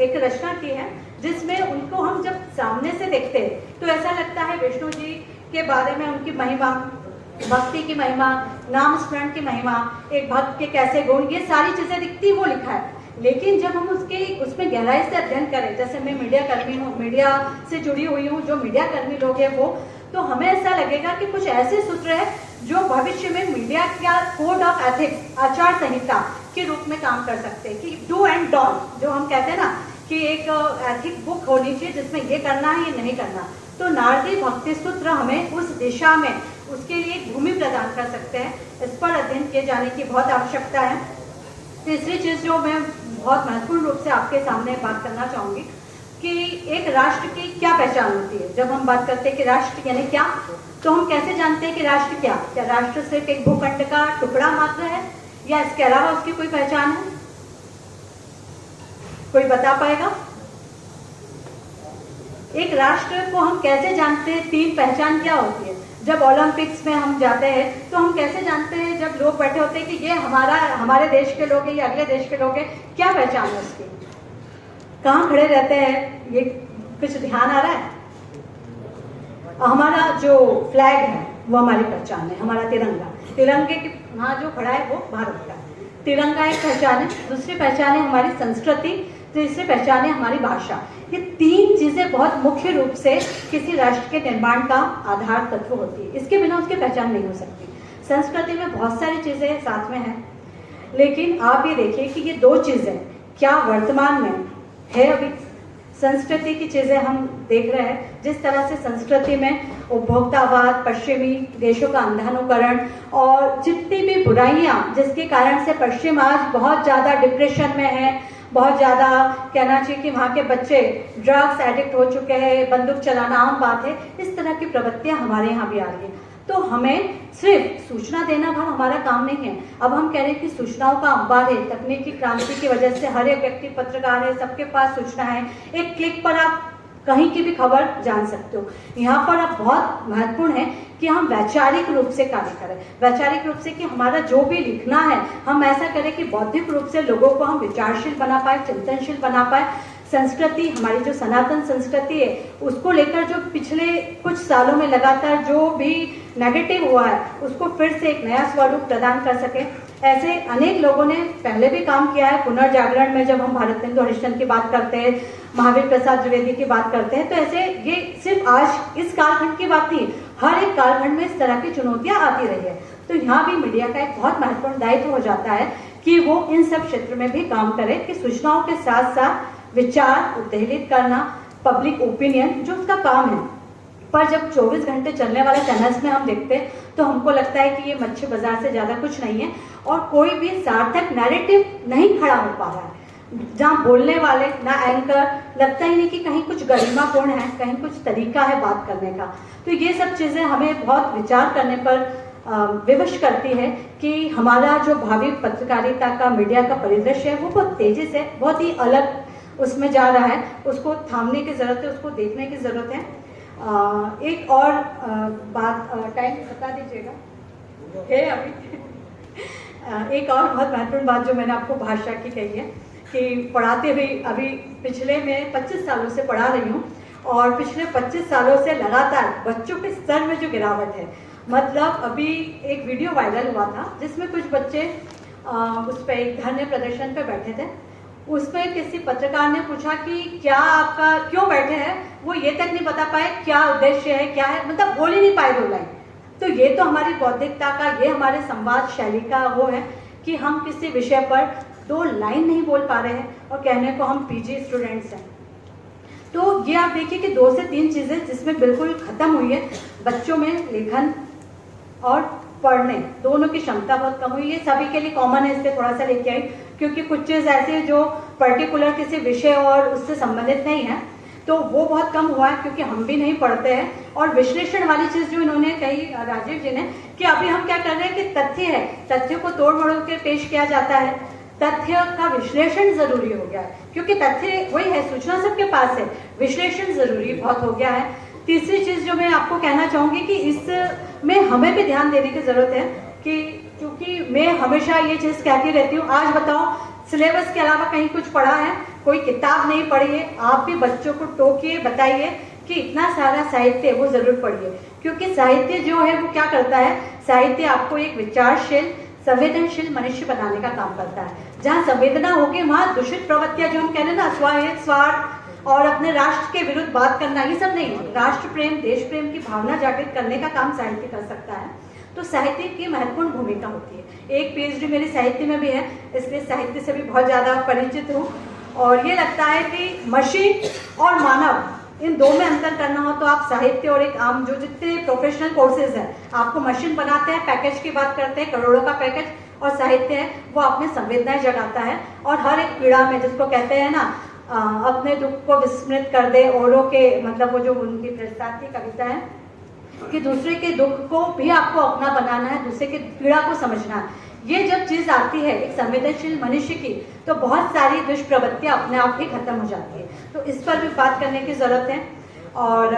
F: एक रचना की है, जिसमें उनको हम जब सामने से देखते हैं तो ऐसा लगता है विष्णु जी के बारे में, उनकी महिमा, भक्ति की महिमा, नाम स्मरण की महिमा, एक भक्त के कैसे गुण, ये सारी चीज़ें दिखती वो लिखा है। लेकिन जब हम उसमें गहराई से अध्ययन करें, जैसे मैं मीडिया कर्मी हूँ, मीडिया से जुड़ी हुई हूँ, जो मीडिया कर्मी लोग हैं वो, तो हमें ऐसा लगेगा कि कुछ ऐसे सूत्र है जो भविष्य में मीडिया का कोड ऑफ एथिक्स, आचार संहिता के रूप में काम कर सकते हैं, कि डू एंड डोंट, जो हम कहते हैं ना कि एक एथिक बुक होनी चाहिए जिसमें ये करना है, ये नहीं करना। तो नारदी भक्ति सूत्र हमें उस दिशा में, उसके लिए एक भूमि प्रदान कर सकते हैं। इस पर अध्ययन किए जाने की बहुत आवश्यकता है। तीसरी चीज़ जो मैं बहुत महत्वपूर्ण रूप से आपके सामने बात करना चाहूँगी कि एक राष्ट्र की क्या पहचान होती है। जब हम बात करते हैं कि राष्ट्र यानी क्या, तो हम कैसे जानते हैं कि राष्ट्र क्या राष्ट्र सिर्फ एक भूखंड का टुकड़ा मात्र है या इसके अलावा उसकी कोई पहचान है? कोई बता पाएगा? एक राष्ट्र को हम कैसे जानते हैं? तीन पहचान क्या होती है? जब ओलंपिक्स में हम जाते हैं तो हम कैसे जानते हैं, जब लोग बैठे होते हैं, कि ये हमारे देश के लोग हैं, ये अगले देश के लोग हैं? क्या पहचान है उसकी? कहाँ खड़े रहते हैं, ये कुछ ध्यान आ रहा है? हमारा जो फ्लैग है वो हमारी पहचान है, हमारा तिरंगा। तिरंगे के वहाँ जो खड़ा है वो भारत का है। तिरंगा एक पहचान है। दूसरी पहचान है हमारी संस्कृति, तीसरी पहचान है हमारी भाषा। ये तीन चीजें बहुत मुख्य रूप से किसी राष्ट्र के निर्माण का आधार तत्व होती है। इसके बिना उसकी पहचान नहीं हो सकती। संस्कृति में बहुत सारी चीजें साथ में हैं, लेकिन आप ये देखिए कि ये दो चीजें क्या वर्तमान में है? अभी संस्कृति की चीजें हम देख रहे हैं, जिस तरह से संस्कृति में उपभोक्तावाद, पश्चिमी देशों का अंधानुकरण और जितनी भी बुराइयां जिसके कारण से पश्चिम आज बहुत ज्यादा डिप्रेशन में है, बहुत ज़्यादा कहना चाहिए कि वहाँ के बच्चे ड्रग्स एडिक्ट हो चुके हैं, बंदूक चलाना आम बात है, इस तरह की प्रवृत्तियाँ हमारे यहाँ भी आ रही हैं। तो हमें सिर्फ सूचना देना भर हमारा काम नहीं है। अब हम कह रहे हैं कि सूचनाओं का अंबार है, तकनीकी क्रांति की वजह से हर एक व्यक्ति पत्रकार है, सबके पास सूचना है, एक क्लिक पर आप कहीं की भी खबर जान सकते हो। यहाँ पर अब बहुत महत्वपूर्ण है कि हम वैचारिक रूप से कार्य करें, वैचारिक रूप से कि हमारा जो भी लिखना है हम ऐसा करें कि बौद्धिक रूप से लोगों को हम विचारशील बना पाए, चिंतनशील बना पाए। संस्कृति, हमारी जो सनातन संस्कृति है, उसको लेकर जो पिछले कुछ सालों में लगातार जो भी नेगेटिव हुआ है उसको फिर से एक नया स्वरूप प्रदान कर सके। ऐसे अनेक लोगों ने पहले भी काम किया है। पुनर्जागरण में जब हम भारतेंदु हरिश्चंद्र की बात करते हैं, महावीर प्रसाद द्विवेदी की बात करते हैं, तो ऐसे ये सिर्फ आज इस कालखंड की बात नहीं, हर एक कालखंड में इस तरह की चुनौतियां आती रही है। तो यहाँ भी मीडिया का एक बहुत महत्वपूर्ण दायित्व हो जाता है कि वो इन सब क्षेत्र में भी काम करे, कि सूचनाओं के साथ साथ विचार उद्वेलित करना, पब्लिक ओपिनियन जो उसका काम है। पर जब 24 घंटे चलने वाले चैनल्स में हम देखते हैं तो हमको लगता है कि ये मच्छी बाजार से ज़्यादा कुछ नहीं है और कोई भी सार्थक नैरेटिव नहीं खड़ा हो पा रहा है। जहाँ बोलने वाले ना एंकर, लगता ही नहीं कि कहीं कुछ गरिमापूर्ण है, कहीं कुछ तरीका है बात करने का। तो ये सब चीज़ें हमें बहुत विचार करने पर विवश करती है कि हमारा जो भावी पत्रकारिता का, मीडिया का परिदृश्य है वो बहुत तेज़ी से, बहुत ही अलग उसमें जा रहा है। उसको थामने की ज़रूरत है, उसको देखने की ज़रूरत है। एक और बात, टाइम बता दीजिएगा है अभी। एक और बहुत महत्वपूर्ण बात जो मैंने आपको भाषा की कही है कि पढ़ाते हुए अभी पिछले मैं 25 सालों से पढ़ा रही हूँ और पिछले 25 सालों से लगातार बच्चों के स्तर में जो गिरावट है, मतलब अभी एक वीडियो वायरल हुआ था जिसमें कुछ बच्चे उस पर एक धरने प्रदर्शन पे बैठे थे। उसमें किसी पत्रकार ने पूछा कि क्या आपका क्यों बैठे हैं, वो ये तक नहीं बता पाए क्या उद्देश्य है, क्या है, मतलब बोल ही नहीं पाए 2 लाइन। तो ये तो हमारी बौद्धिकता का, ये हमारे संवाद शैली का वो है कि हम किसी विषय पर 2 लाइन नहीं बोल पा रहे हैं और कहने को हम पीजी स्टूडेंट्स हैं। तो ये आप देखिए कि 2 से 3 चीज़ें जिसमें बिल्कुल ख़त्म हुई है बच्चों में, लेखन और पढ़ने दोनों की क्षमता बहुत कम हुई है। सभी के लिए कॉमन है, इसलिए थोड़ा सा लेके आई, क्योंकि कुछ चीज़ ऐसे जो पर्टिकुलर किसी विषय और उससे संबंधित नहीं है तो वो बहुत कम हुआ है क्योंकि हम भी नहीं पढ़ते हैं। और विश्लेषण वाली चीज़ जो इन्होंने कही राजीव जी ने कि अभी हम क्या कर रहे हैं कि तथ्य है, तथ्यों को तोड़ मरोड़ के पेश किया जाता है, तथ्य का विश्लेषण जरूरी हो गया है क्योंकि तथ्य वही है, सूचना सबके पास है, विश्लेषण जरूरी बहुत हो गया है। तीसरी चीज़ जो मैं आपको कहना चाहूँगी कि इसमें हमें भी ध्यान देने की ज़रूरत है कि क्योंकि मैं हमेशा ये चीज़ कहती रहती हूँ, आज बताओ सिलेबस के अलावा कहीं कुछ पढ़ा है, कोई किताब नहीं पढ़ी है, आप भी बच्चों को टोकिए, बताइए कि इतना सारा साहित्य वो ज़रूर पढ़िए, क्योंकि साहित्य जो है वो क्या करता है, साहित्य आपको एक विचारशील, संवेदनशील मनुष्य बनाने का काम करता है। जहाँ संवेदना होगी वहाँ दूषित प्रवृत्तियाँ जो हम कह रहे हैं ना, स्वार्थ, स्वार्थ और अपने राष्ट्र के विरुद्ध बात करना, ये सब नहीं। राष्ट्र प्रेम, देश प्रेम की भावना जागृत करने का काम साहित्य कर सकता है। तो साहित्य की महत्वपूर्ण भूमिका होती है। एक पीएचडी मेरी साहित्य में भी है, इसलिए साहित्य से भी बहुत ज़्यादा परिचित हूँ। और ये लगता है कि मशीन और मानव, इन 2 में अंतर करना हो तो आप साहित्य और एक आम जो जितने प्रोफेशनल कोर्सेज हैं, आपको मशीन बनाते हैं, पैकेज की बात करते हैं, करोड़ों का पैकेज, और साहित्य है वो अपने संवेदनाएं जगाता है और हर एक पीड़ा में, जिसको कहते हैं ना अपने दुख को विस्मृत कर दे औरों के, मतलब वो जो उनकी प्रसाद की कविता है कि दूसरे के दुख को भी आपको अपना बनाना है, दूसरे की पीड़ा को समझना है। ये जब चीज़ आती है एक संवेदनशील मनुष्य की, तो बहुत सारी दुष्प्रवृत्तियाँ अपने आप ही खत्म हो जाती है। तो इस पर भी बात करने की ज़रूरत है। और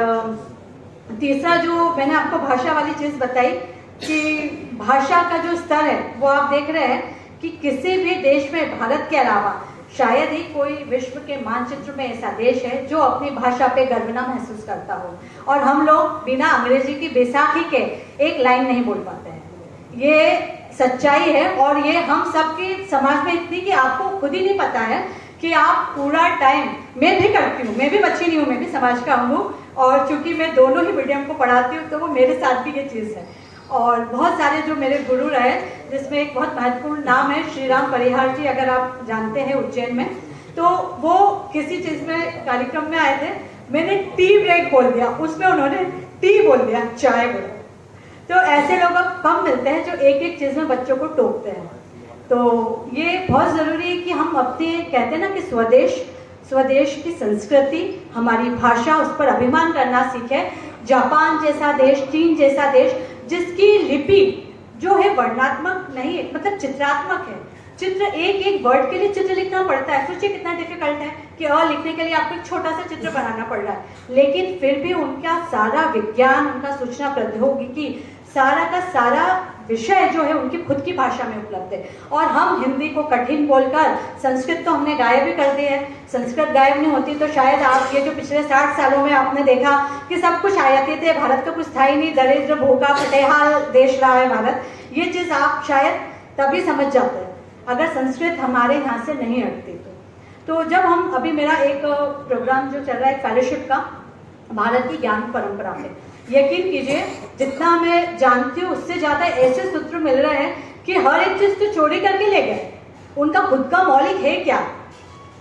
F: तीसरा जो मैंने आपको भाषा वाली चीज़ बताई कि भाषा का जो स्तर है वो आप देख रहे हैं कि किसी भी देश में भारत के अलावा शायद ही कोई विश्व के मानचित्र में ऐसा देश है जो अपनी भाषा पे गर्व ना महसूस करता हो। और हम लोग बिना अंग्रेजी की बैसाखी के एक लाइन नहीं बोल पाते हैं, ये सच्चाई है। और ये हम सबकी समाज में इतनी कि आपको खुद ही नहीं पता है कि आप पूरा टाइम, मैं भी करती हूँ, मैं भी बच्ची नहीं हूँ, मैं भी समाज का अंग हूँ, और चूंकि मैं दोनों ही मीडियम को पढ़ाती हूँ तो वो मेरे साथ भी ये चीज़ है। और बहुत सारे जो मेरे गुरु रहे, जिसमें एक बहुत महत्वपूर्ण नाम है श्री राम परिहार जी, अगर आप जानते हैं उज्जैन में, तो वो किसी चीज़ में कार्यक्रम में आए थे, मैंने टी ब्रेक बोल दिया, उसमें उन्होंने टी बोल दिया, चाय बोला। तो ऐसे लोग अब कम मिलते हैं जो एक एक चीज़ में बच्चों को टोकते हैं। तो ये बहुत ज़रूरी है कि हम अपने, कहते हैं ना कि स्वदेश की संस्कृति, हमारी भाषा, उस पर अभिमान करना सीखें। जापान जैसा देश, चीन जैसा देश, जिसकी लिपि जो है वर्णात्मक नहीं है, मतलब चित्रात्मक है। चित्र, एक एक वर्ड के लिए चित्र लिखना पड़ता है। सोचिए कितना डिफिकल्ट है कि अ लिखने के लिए आपको एक छोटा सा चित्र बनाना पड़ रहा है, लेकिन फिर भी उनका सारा विज्ञान, उनका सूचना प्रौद्योगिकी, सारा का सारा विषय जो है उनकी खुद की भाषा में उपलब्ध है। और हम हिंदी को कठिन बोलकर संस्कृत तो हमने गायब ही कर दी है। संस्कृत गायब नहीं होती तो शायद आप ये जो पिछले 60 सालों में आपने देखा कि सब कुछ आयातित है, भारत तो कुछ था ही नहीं, दरिद्र भूखा फटेहाल देश रहा है भारत, ये चीज़ आप शायद तभी समझ जाते हैं अगर संस्कृत हमारे यहाँ से नहीं हटती। तो जब हम, अभी मेरा एक प्रोग्राम जो चल रहा है फेलोशिप का, भारत की ज्ञान परंपरा पे, यकीन कीजिए जितना मैं जानती हूँ उससे ज़्यादा ऐसे सूत्र मिल रहे हैं कि हर एक चीज़ तो चोरी करके ले गए, उनका खुद का मौलिक है क्या?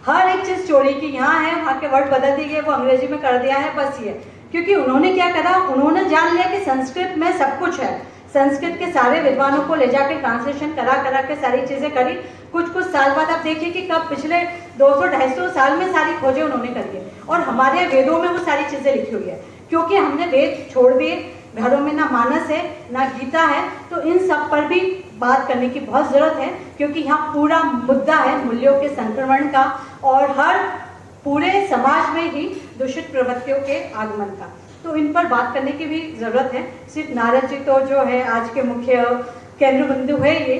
F: हर एक चीज़ चोरी की, यहाँ है वहाँ के वर्ड बदल दिए, वो अंग्रेजी में कर दिया है, बस ये। क्योंकि उन्होंने क्या करा, उन्होंने जान लिया कि संस्कृत में सब कुछ है। संस्कृत के सारे विद्वानों को ले जाकर ट्रांसलेशन करा के सारी चीज़ें करी। कुछ साल बाद आप देखिए कि कब पिछले 200-250 साल में सारी खोजें उन्होंने करी है, और हमारे वेदों में वो सारी चीज़ें लिखी हुई है। क्योंकि हमने वेद छोड़ दिए, घरों में ना मानस है ना गीता है, तो इन सब पर भी बात करने की बहुत ज़रूरत है। क्योंकि यहाँ पूरा मुद्दा है मूल्यों के संक्रमण का, और हर पूरे समाज में ही दूषित प्रवृत्तियों के आगमन का, तो इन पर बात करने की भी ज़रूरत है। सिर्फ नारद जी तो जो है आज के मुख्य केंद्र बिंदु है ये।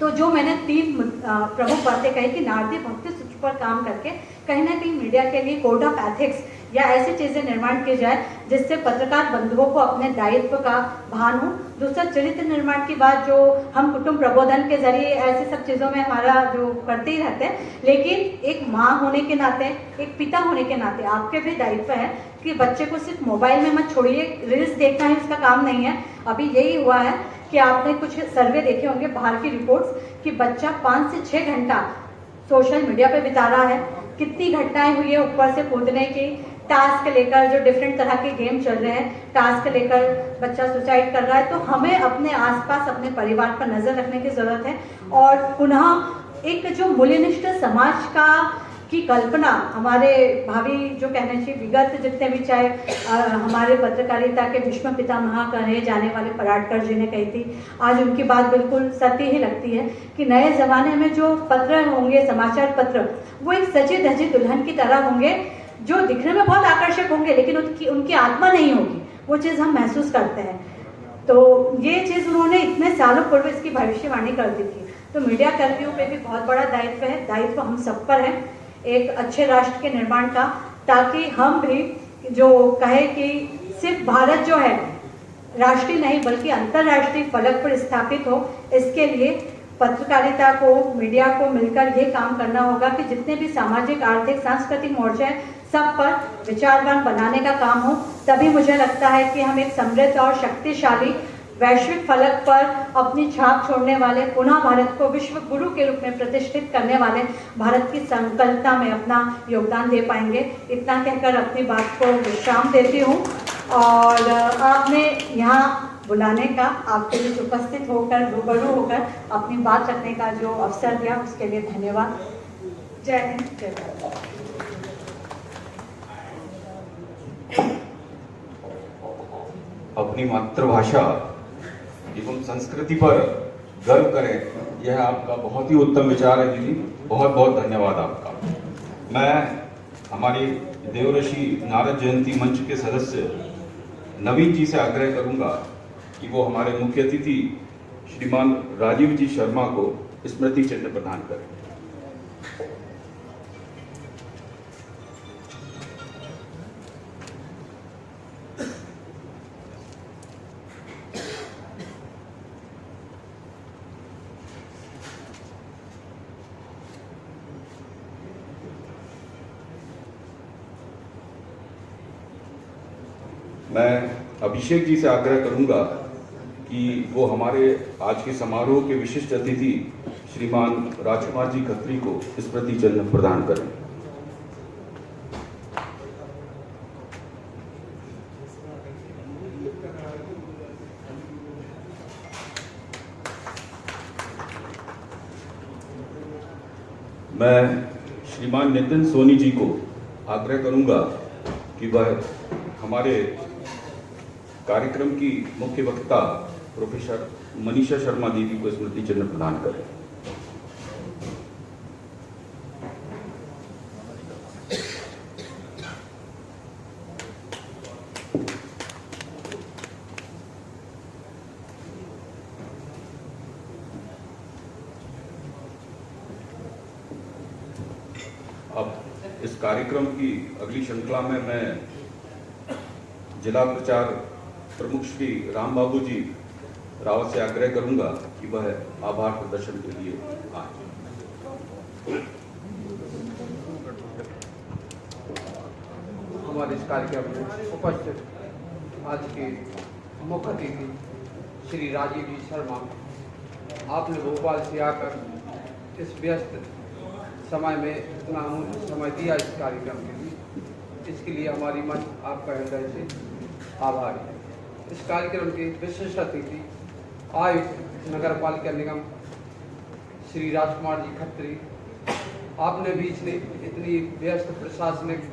F: तो जो मैंने 3 प्रमुख बातें कही कि नारदी भक्ति सूत्र पर काम करके कहीं ना कहीं मीडिया के लिए कोड ऑफ एथिक्स या ऐसी चीज़ें निर्माण की जाए जिससे पत्रकार बंधुओं को अपने दायित्व का भान हो। दूसरा, चरित्र निर्माण की बात जो हम कुटुंब प्रबोधन के जरिए ऐसे सब चीज़ों में हमारा जो करते ही रहते हैं, लेकिन एक माँ होने के नाते, एक पिता होने के नाते आपके भी दायित्व है कि बच्चे को सिर्फ मोबाइल में मत छोड़िए, रील्स देखना ही उसका काम नहीं है। अभी यही हुआ है कि आपने कुछ सर्वे देखे होंगे बाहर की रिपोर्ट्स कि बच्चा 5 से 6 घंटा सोशल मीडिया पे बिता रहा है। कितनी घटनाएं हुई है ऊपर से कूदने की, टास्क लेकर जो डिफरेंट तरह के गेम चल रहे हैं, टास्क लेकर बच्चा सुसाइड कर रहा है। तो हमें अपने आसपास अपने परिवार पर नज़र रखने की ज़रूरत है। और पुनः एक जो मूल्यनिष्ठ समाज का की कल्पना हमारे भावी जो कहना चाहिए विगत जितने भी, चाहे हमारे पत्रकारिता के भीष्म पितामह कहे जाने वाले पराडकर जी ने कही थी, आज उनकी बात बिल्कुल सत्य ही लगती है कि नए ज़माने में जो पत्र होंगे, समाचार पत्र, वो एक सजी धजी दुल्हन की तरह होंगे जो दिखने में बहुत आकर्षक होंगे, लेकिन उनकी आत्मा नहीं होगी। वो चीज़ हम महसूस करते हैं। तो ये चीज़ उन्होंने इतने सालों पूर्व इसकी भविष्यवाणी कर दी थी। तो मीडिया कर्मियों पे भी बहुत बड़ा दायित्व है, दायित्व हम सब पर है एक अच्छे राष्ट्र के निर्माण का, ताकि हम भी जो कहे कि सिर्फ भारत जो है राष्ट्रीय नहीं बल्कि अंतर्राष्ट्रीय फलक पर स्थापित हो, इसके लिए पत्रकारिता को, मीडिया को मिलकर ये काम करना होगा कि जितने भी सामाजिक, आर्थिक, सांस्कृतिक मोर्चे हैं सब पर विचारवान बनाने का काम हो। तभी मुझे लगता है कि हम एक समृद्ध और शक्तिशाली वैश्विक फलक पर अपनी छाप छोड़ने वाले, पुनः भारत को विश्व गुरु के रूप में प्रतिष्ठित करने वाले भारत की संकल्पना में अपना योगदान दे पाएंगे। इतना कहकर अपनी बात को विश्राम देती हूँ, और आपने यहाँ बुलाने का, आपके बीच उपस्थित होकर, रूबरू होकर अपनी बात रखने का जो अवसर दिया उसके लिए धन्यवाद। जय हिंद, जय भारत।
B: अपनी मातृभाषा एवं संस्कृति पर गर्व करें, यह आपका बहुत ही उत्तम विचार है दीदी। बहुत बहुत धन्यवाद आपका। मैं हमारी देवर्षि नारद जयंती मंच के सदस्य नवीन जी से आग्रह करूंगा कि वो हमारे मुख्य अतिथि श्रीमान राजीव जी शर्मा को स्मृति चिन्ह प्रदान करें। मैं अभिषेक जी से आग्रह करूंगा कि वो हमारे आज के समारोह के विशिष्ट अतिथि श्रीमान राजकुमार जी खत्री को स्मृति चिन्ह प्रदान करें। मैं श्रीमान नितिन सोनी जी को आग्रह करूंगा कि वह हमारे कार्यक्रम की मुख्य वक्ता प्रोफेसर मनीषा शर्मा दीदी को स्मृति चिन्ह प्रदान करें। अब इस कार्यक्रम की अगली श्रृंखला में मैं जिला प्रचार प्रमुख श्री राम बाबू जी रावत से आग्रह करूंगा कि वह आभार प्रदर्शन के लिए आए।
G: हमारे इस कार्यक्रम में उपस्थित आज के मुख्य अतिथि श्री राजीव जी शर्मा, आपने भोपाल से आकर इस व्यस्त समय में इतना अमूल्य समय दिया इस कार्यक्रम के लिए, इसके लिए हमारी मंच आपका हृदय से आभार है। इस कार्यक्रम के विशिष्ट अतिथि आयुक्त नगर पालिका निगम श्री राजकुमार जी खत्री, आपने भी इतनी व्यस्त प्रशासनिक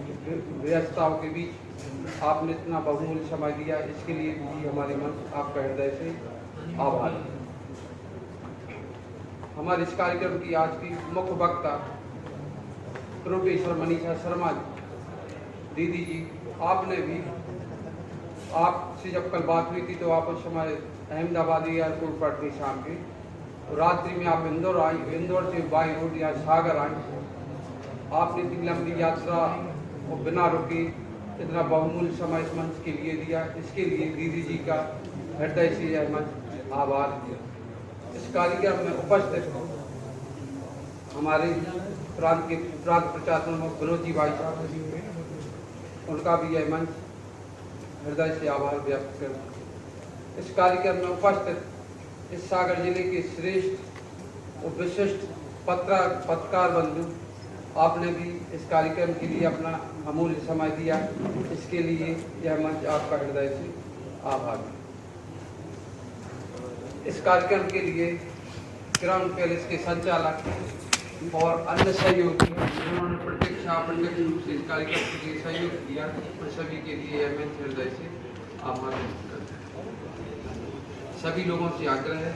G: व्यस्तताओं के बीच आपने इतना बहुमूल्य समय दिया, इसके लिए भी हमारी मंच आपका हृदय से आभार है। हमारे इस कार्यक्रम की आज की मुख्य वक्ता प्रोफेसर मनीषा शर्मा दीदी जी, आपने भी आपसे जब कल बात हुई थी तो आप उस समय अहमदाबाद एयरपोर्ट पर थे शाम के, तो रात्रि में आप इंदौर आई, इंदौर से बाई रोड यहाँ सागर आई। आपने इतनी लंबी यात्रा और बिना रुके इतना बहुमूल्य समय इस मंच के लिए दिया, इसके लिए दीदी जी का हृदय से यह मंच आभार। इस कार्यक्रम में उपस्थित हमारे प्रांत प्रचार प्रमुख विनोद जी भाई साहब, उनका भी यह मंच हृदय से आभार व्यक्त कर। इस कार्यक्रम में उपस्थित इस सागर जिले के श्रेष्ठ और विशिष्ट पत्रकार बंधु, आपने भी इस कार्यक्रम के लिए अपना अमूल्य समय दिया, इसके लिए यह मंच आपका हृदय से आभार। इस कार्यक्रम के लिए क्राउन पैलेस के संचालक और अन्य सहयोगी जिन्होंने प्रत्यक्ष अप्रत्यक्ष रूप से इस कार्यक्रम के लिए सहयोग किया, उन सभी के लिए यह मैं हृदय से आभार व्यक्त करता हूं। सभी लोगों से आग्रह है